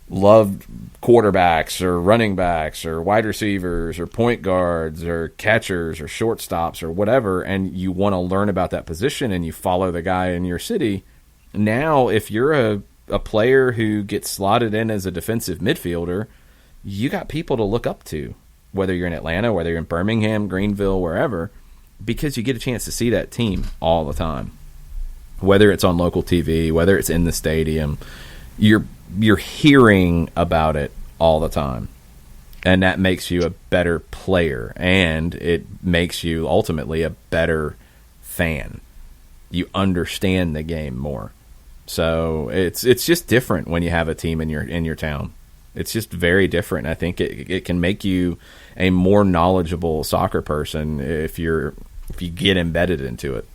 loved quarterbacks or running backs or wide receivers or point guards or catchers or shortstops or whatever, and you want to learn about that position and you follow the guy in your city. Now, if you're a player who gets slotted in as a defensive midfielder, you got people to look up to, whether you're in Atlanta, whether you're in Birmingham, Greenville, wherever, because you get a chance to see that team all the time. Whether it's on local TV, whether it's in the stadium, you're hearing about it all the time. And that makes you a better player, and it makes you ultimately a better fan. You understand the game more. So it's just different when you have a team in your town. It's just very different. I think it can make you a more knowledgeable soccer person if you get embedded into it.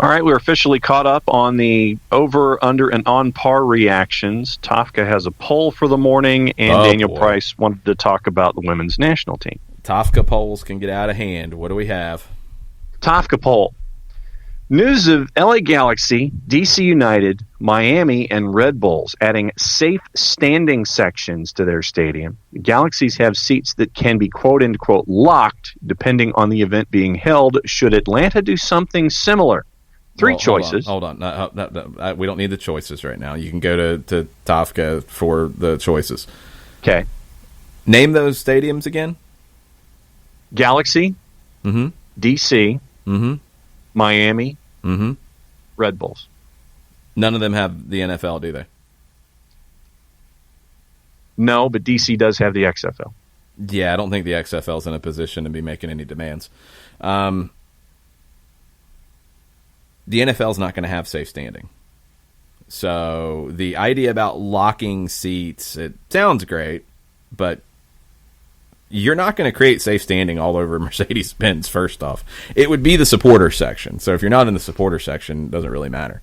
All right, we're officially caught up on the over, under, and on par reactions. Tafka has a poll for the morning, and Daniel Price wanted to talk about the women's national team. Tafka polls can get out of hand. What do we have? Tafka poll. News of LA Galaxy, DC United, Miami, and Red Bulls adding safe standing sections to their stadium. Galaxies have seats that can be quote-unquote locked depending on the event being held. Should Atlanta do something similar? Three choices. Hold on. No, we don't need the choices right now. You can go to Tafka for the choices. Okay. Name those stadiums again. Galaxy, DC, Miami, Red Bulls. None of them have the NFL, do they? No, but DC does have the XFL. Yeah, I don't think the XFL is in a position to be making any demands. The NFL is not going to have safe standing. So the idea about locking seats, it sounds great, but you're not going to create safe standing all over Mercedes-Benz, first off. It would be the supporter section. So if you're not in the supporter section, it doesn't really matter.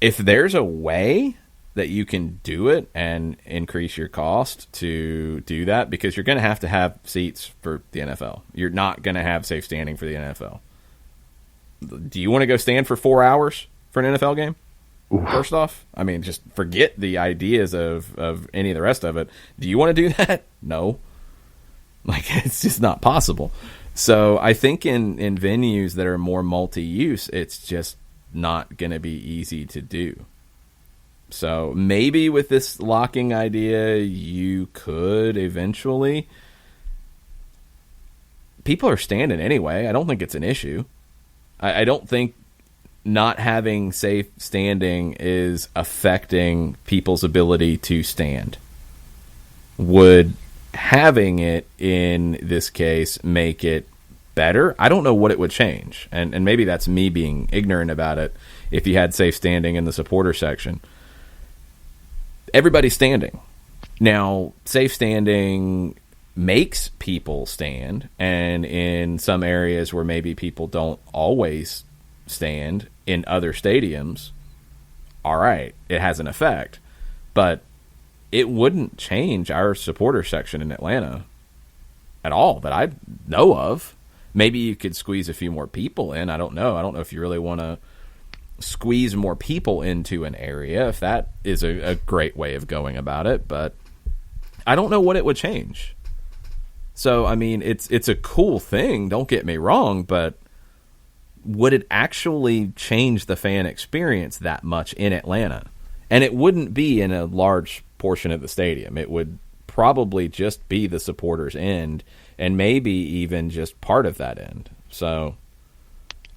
If there's a way that you can do it and increase your cost to do that, because you're going to have seats for the NFL. You're not going to have safe standing for the NFL. Do you want to go stand for 4 hours for an NFL game? Oof. First off, I mean, just forget the ideas of any of the rest of it. Do you want to do that? No. Like, it's just not possible. So I think in venues that are more multi-use, it's just not going to be easy to do. So maybe with this locking idea, you could eventually. People are standing anyway. I don't think it's an issue. I don't think not having safe standing is affecting people's ability to stand. Would having it in this case make it better? I don't know what it would change. And maybe that's me being ignorant about it. If you had safe standing in the supporter section, everybody's standing. Now, safe standing makes people stand, and in some areas where maybe people don't always stand in other stadiums, all right, it has an effect. But it wouldn't change our supporter section in Atlanta at all that I know of. Maybe you could squeeze a few more people in. I don't know. I don't know if you really want to squeeze more people into an area, if that is a great way of going about it. But I don't know what it would change. So, I mean, it's a cool thing, don't get me wrong, but would it actually change the fan experience that much in Atlanta? And it wouldn't be in a large portion of the stadium. It would probably just be the supporters' end, and maybe even just part of that end. So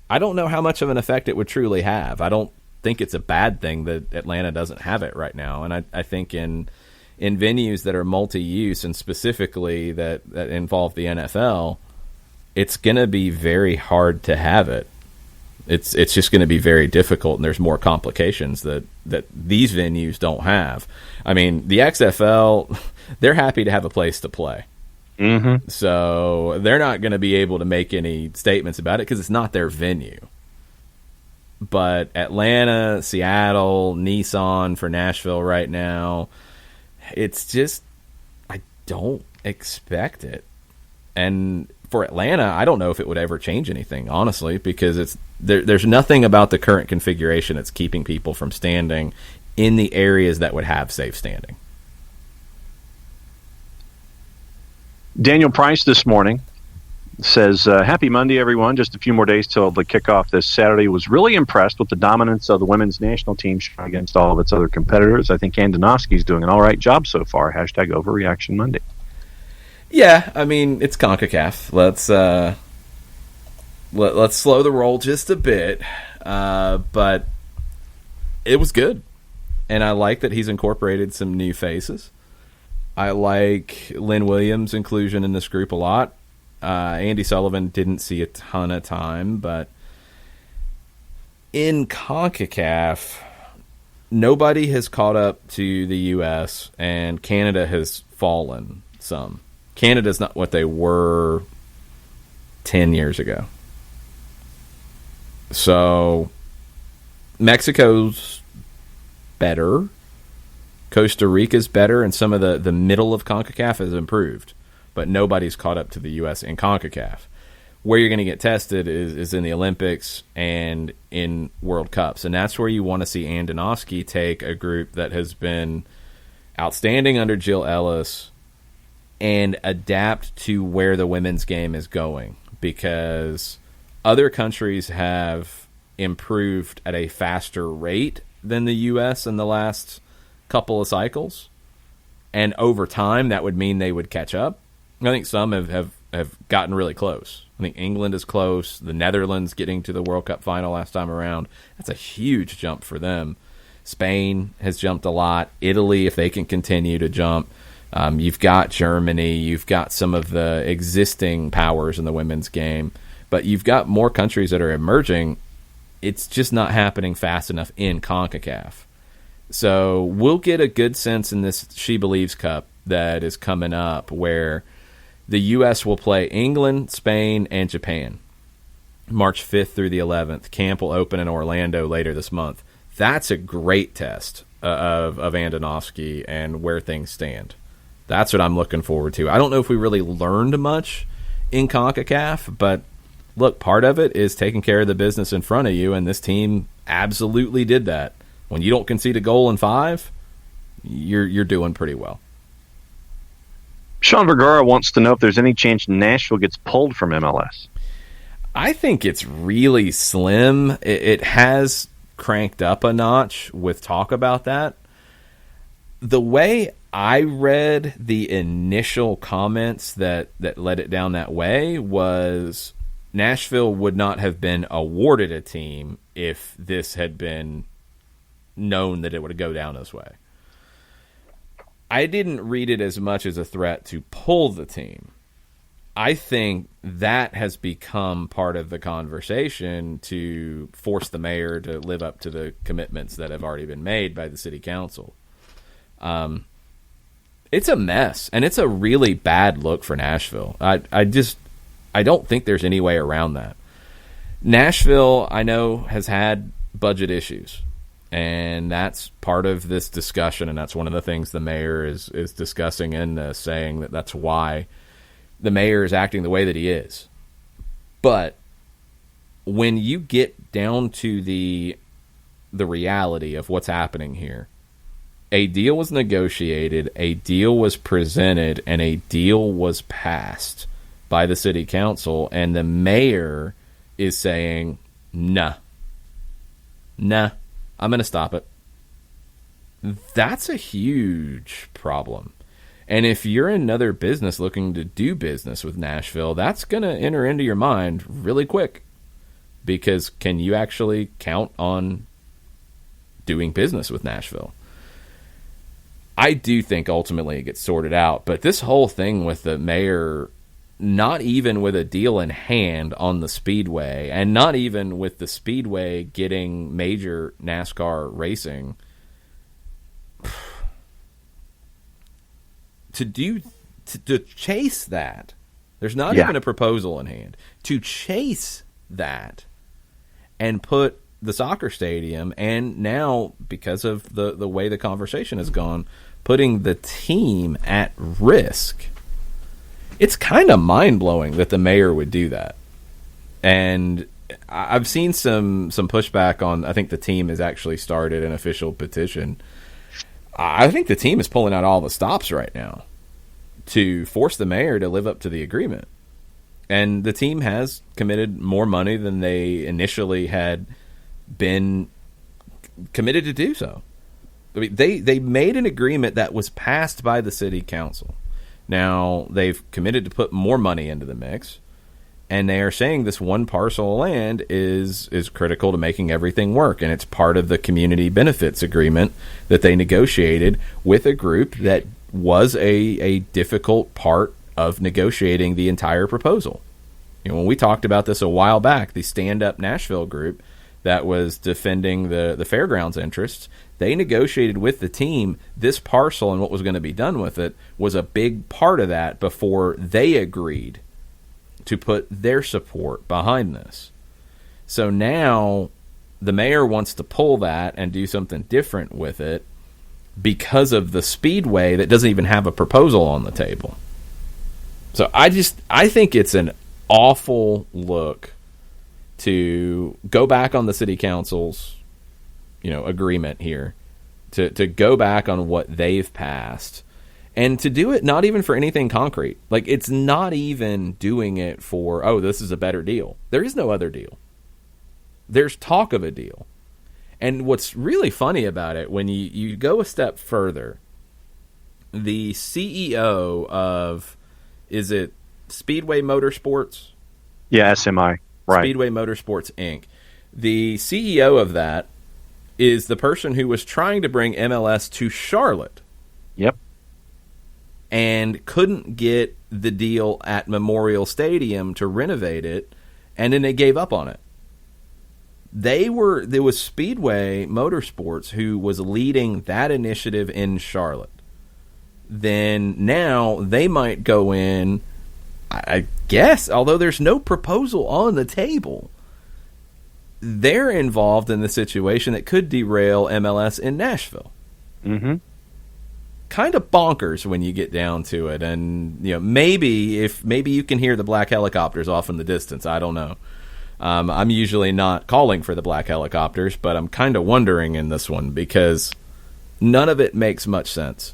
I don't know how much of an effect it would truly have. I don't think it's a bad thing that Atlanta doesn't have it right now. And I think in venues that are multi-use, and specifically that involve the NFL, it's going to be very hard to have it. It's just going to be very difficult, and there's more complications that these venues don't have. I mean, the XFL, they're happy to have a place to play. Mm-hmm. So they're not going to be able to make any statements about it because it's not their venue. But Atlanta, Seattle, Nissan for Nashville right now, it's just, I don't expect it. And for Atlanta, I don't know if it would ever change anything, honestly, because there's nothing about the current configuration that's keeping people from standing in the areas that would have safe standing. Daniel Price this morning says, happy Monday, everyone. Just a few more days till the kickoff this Saturday. Was really impressed with the dominance of the women's national team against all of its other competitors. I think Andonovski's doing an all right job so far. # Overreaction Monday. Yeah, I mean, it's CONCACAF. Let's slow the roll just a bit. But it was good. And I like that he's incorporated some new faces. I like Lynn Williams' inclusion in this group a lot. Andy Sullivan didn't see a ton of time, but in CONCACAF, nobody has caught up to the U.S., and Canada has fallen some. Canada's not what they were 10 years ago. So Mexico's better. Costa Rica's better, and some of the middle of CONCACAF has improved. But nobody's caught up to the U.S. in CONCACAF. Where you're going to get tested is in the Olympics and in World Cups. And that's where you want to see Andonovski take a group that has been outstanding under Jill Ellis and adapt to where the women's game is going. Because other countries have improved at a faster rate than the U.S. in the last couple of cycles. And over time, that would mean they would catch up. I think some have gotten really close. I think England is close. The Netherlands getting to the World Cup final last time around. That's a huge jump for them. Spain has jumped a lot. Italy, if they can continue to jump. You've got Germany. You've got some of the existing powers in the women's game. But you've got more countries that are emerging. It's just not happening fast enough in CONCACAF. So we'll get a good sense in this She Believes Cup that is coming up, where the U.S. will play England, Spain, and Japan March 5th through the 11th. Camp will open in Orlando later this month. That's a great test of Andonovski and where things stand. That's what I'm looking forward to. I don't know if we really learned much in CONCACAF, but look, part of it is taking care of the business in front of you, and this team absolutely did that. When you don't concede a goal in 5, you're doing pretty well. # Sean Vergara wants to know if there's any chance Nashville gets pulled from MLS. I think it's really slim. It has cranked up a notch with talk about that. The way I read the initial comments that led it down that way was Nashville would not have been awarded a team if this had been known that it would go down this way. I didn't read it as much as a threat to pull the team. I think that has become part of the conversation to force the mayor to live up to the commitments that have already been made by the city council. It's a mess, and it's a really bad look for Nashville. I don't think there's any way around that. Nashville, I know, has had budget issues, and that's part of this discussion, and that's one of the things the mayor is discussing in this, saying that that's why the mayor is acting the way that he is. But when you get down to the reality of what's happening here, a deal was negotiated, a deal was presented, and a deal was passed by the city council, and the mayor is saying, nah, I'm going to stop it. That's a huge problem. And if you're another business looking to do business with Nashville, that's going to enter into your mind really quick. Because can you actually count on doing business with Nashville? I do think ultimately it gets sorted out. But this whole thing with the mayor, not even with a deal in hand on the Speedway, and not even with the Speedway getting major NASCAR racing, to chase that, there's not even a proposal in hand. To chase that and put the soccer stadium, and now, because of the way the conversation has gone, putting the team at risk. It's kind of mind-blowing that the mayor would do that. And I've seen some pushback on, I think the team has actually started an official petition. I think the team is pulling out all the stops right now to force the mayor to live up to the agreement. And the team has committed more money than they initially had been committed to do so. I mean, they made an agreement that was passed by the city council. Now, they've committed to put more money into the mix, and they are saying this one parcel of land is critical to making everything work, and it's part of the community benefits agreement that they negotiated with a group that was a difficult part of negotiating the entire proposal. You know, when we talked about this a while back, the Stand Up Nashville group that was defending the fairgrounds interests, they negotiated with the team this parcel, and what was going to be done with it was a big part of that before they agreed to put their support behind this. So now the mayor wants to pull that and do something different with it because of the Speedway that doesn't even have a proposal on the table. So I think it's an awful look to go back on the city council's, agreement here, to go back on what they've passed, and to do it not even for anything concrete. Like, it's not even doing it for, oh, this is a better deal. There is no other deal. There's talk of a deal. And what's really funny about it, when you go a step further, the CEO of, is it Speedway Motorsports? Yeah, SMI. Right. Speedway Motorsports, Inc. The CEO of that is the person who was trying to bring MLS to Charlotte. Yep. And couldn't get the deal at Memorial Stadium to renovate it, and then they gave up on it. There was Speedway Motorsports who was leading that initiative in Charlotte. Then now they might go in, I guess, although there's no proposal on the table, they're involved in the situation that could derail MLS in Nashville. Mm-hmm. Kind of bonkers when you get down to it. And maybe you can hear the black helicopters off in the distance. I don't know. I'm usually not calling for the black helicopters, but I'm kind of wondering in this one because none of it makes much sense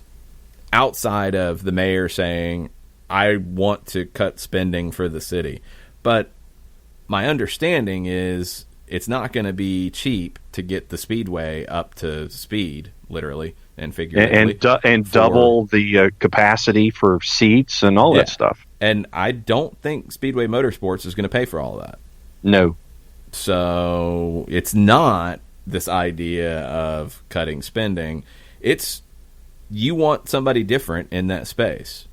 outside of the mayor saying, I want to cut spending for the city. But my understanding is it's not going to be cheap to get the speedway up to speed, literally and figuratively, and double the capacity for seats and all that stuff. And I don't think Speedway Motorsports is going to pay for all of that. No. So it's not this idea of cutting spending. It's you want somebody different in that space.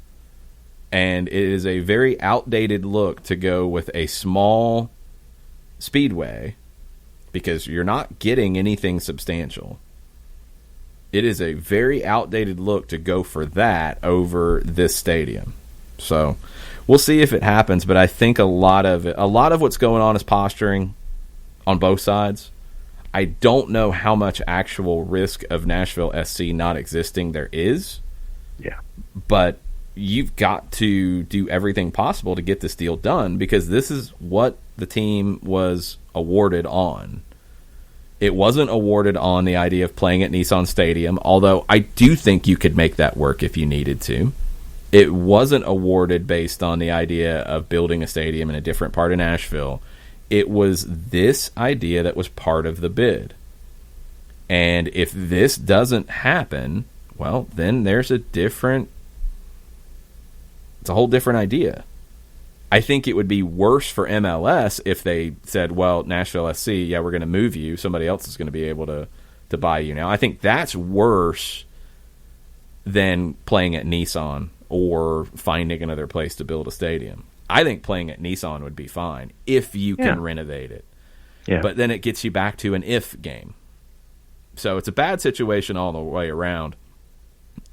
And it is a very outdated look to go with a small speedway because you're not getting anything substantial. It is a very outdated look to go for that over this stadium. So we'll see if it happens, but I think a lot of what's going on is posturing on both sides. I don't know how much actual risk of Nashville SC not existing there is. Yeah. But you've got to do everything possible to get this deal done because this is what the team was awarded on. It wasn't awarded on the idea of playing at Nissan Stadium, although I do think you could make that work if you needed to. It wasn't awarded based on the idea of building a stadium in a different part of Nashville. It was this idea that was part of the bid. And if this doesn't happen, well, then there's it's a whole different idea. I think it would be worse for MLS if they said, well, Nashville SC, yeah, we're going to move you. Somebody else is going to be able to buy you now. I think that's worse than playing at Nissan or finding another place to build a stadium. I think playing at Nissan would be fine if you can renovate it. Yeah. But then it gets you back to an if game. So it's a bad situation all the way around.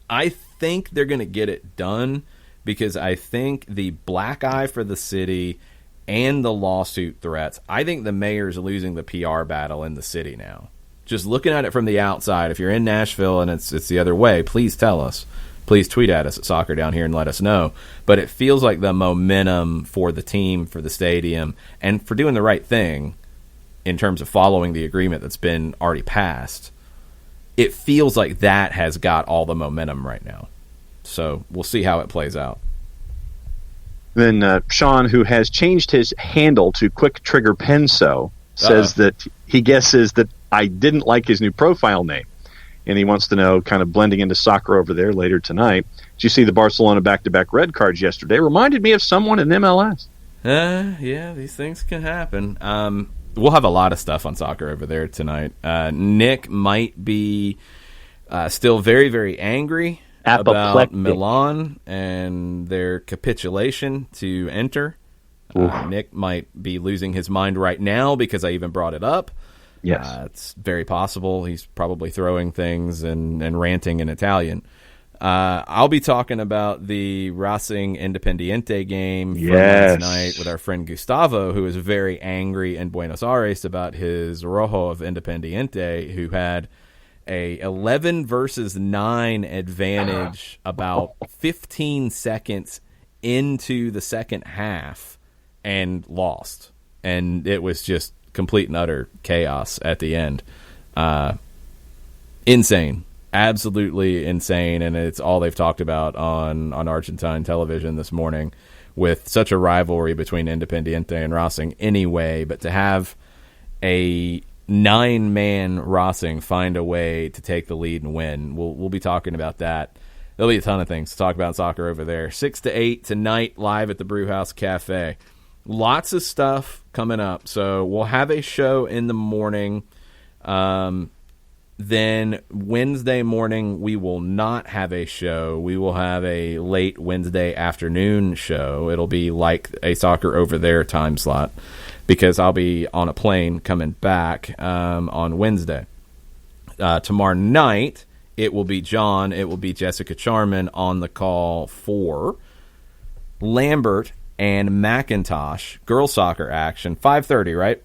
I think they're going to get it done because I think the black eye for the city and the lawsuit threats, I think the mayor's losing the PR battle in the city now. Just looking at it from the outside, if you're in Nashville and it's the other way, please tell us. Please tweet at us at Soccer Down Here and let us know. But it feels like the momentum for the team, for the stadium, and for doing the right thing in terms of following the agreement that's been already passed, it feels like that has got all the momentum right now. So we'll see how it plays out. Then Sean, who has changed his handle to Quick Trigger Penso, says that he guesses that I didn't like his new profile name. And he wants to know, kind of blending into soccer over there later tonight, did you see the Barcelona back-to-back red cards yesterday? Reminded me of someone in MLS. Yeah, these things can happen. We'll have a lot of stuff on soccer over there tonight. Nick might be still very, very angry about Milan and their capitulation to enter. Nick might be losing his mind right now because I even brought it up. Yes. It's very possible. He's probably throwing things and ranting in Italian. I'll be talking about the Racing Independiente game from last night with our friend Gustavo, who is very angry in Buenos Aires about his Rojo of Independiente, who had a 11 versus 9 advantage about 15 seconds into the second half and lost. And it was just complete and utter chaos at the end. Insane. Absolutely insane, and it's all they've talked about on Argentine television this morning with such a rivalry between Independiente and Racing anyway, but to have a 9-man Racing find a way to take the lead and win, we'll be talking about that. There'll be a ton of things to talk about in soccer over there. 6 to 8 tonight, live at the Brewhouse Cafe. Lots of stuff coming up, so we'll have a show in the morning. Then Wednesday morning, we will not have a show. We will have a late Wednesday afternoon show. It'll be like a Soccer Over There time slot because I'll be on a plane coming back on Wednesday. Tomorrow night, it will be John. It will be Jessica Charman on the call for Lambert and McIntosh. Girls soccer action. 5:30, right?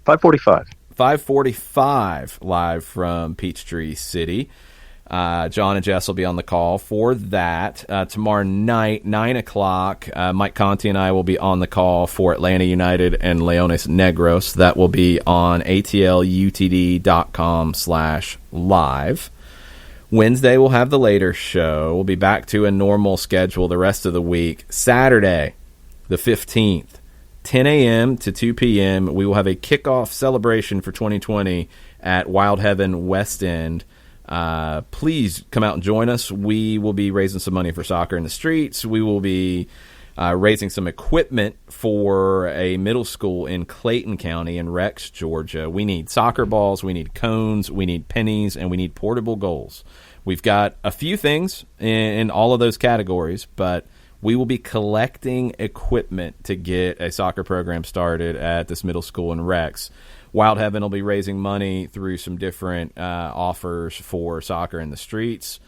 5:45. 5:45 live from Peachtree City. John and Jess will be on the call for that. Tomorrow night, 9 o'clock, Mike Conti and I will be on the call for Atlanta United and Leones Negros. That will be on atlutd.com/live. Wednesday, we'll have the later show. We'll be back to a normal schedule the rest of the week. Saturday, the 15th, 10 a.m. to 2 p.m., we will have a kickoff celebration for 2020 at Wild Heaven West End. Please come out and join us. We will be raising some money for Soccer in the Streets. We will be raising some equipment for a middle school in Clayton County in Rex, Georgia. We need soccer balls, we need cones, we need pennies, and we need portable goals. We've got a few things in all of those categories, but we will be collecting equipment to get a soccer program started at this middle school in Rex. Wild Heaven will be raising money through some different offers for Soccer in the Streets.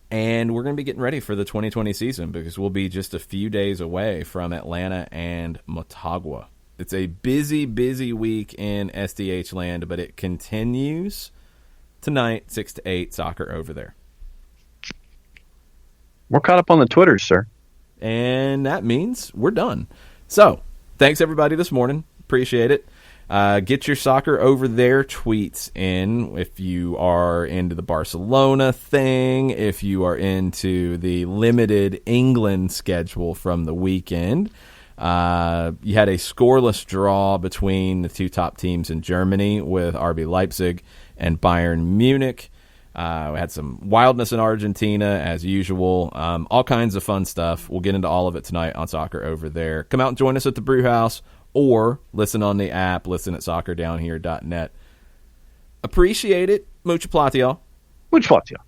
And we're going to be getting ready for the 2020 season because we'll be just a few days away from Atlanta and Motagua. It's a busy, busy week in SDH land, but it continues tonight, 6 to 8, soccer over there. We're caught up on the Twitters, sir. And that means we're done. So, thanks everybody this morning. Appreciate it. Get your soccer over there tweets in if you are into the Barcelona thing, if you are into the limited England schedule from the weekend. You had a scoreless draw between the two top teams in Germany with RB Leipzig and Bayern Munich. We had some wildness in Argentina, as usual. All kinds of fun stuff. We'll get into all of it tonight on Soccer Over There. Come out and join us at the Brew House, or listen on the app, listen at soccerdownhere.net. Appreciate it. Mucho platiel. Mucho platiel.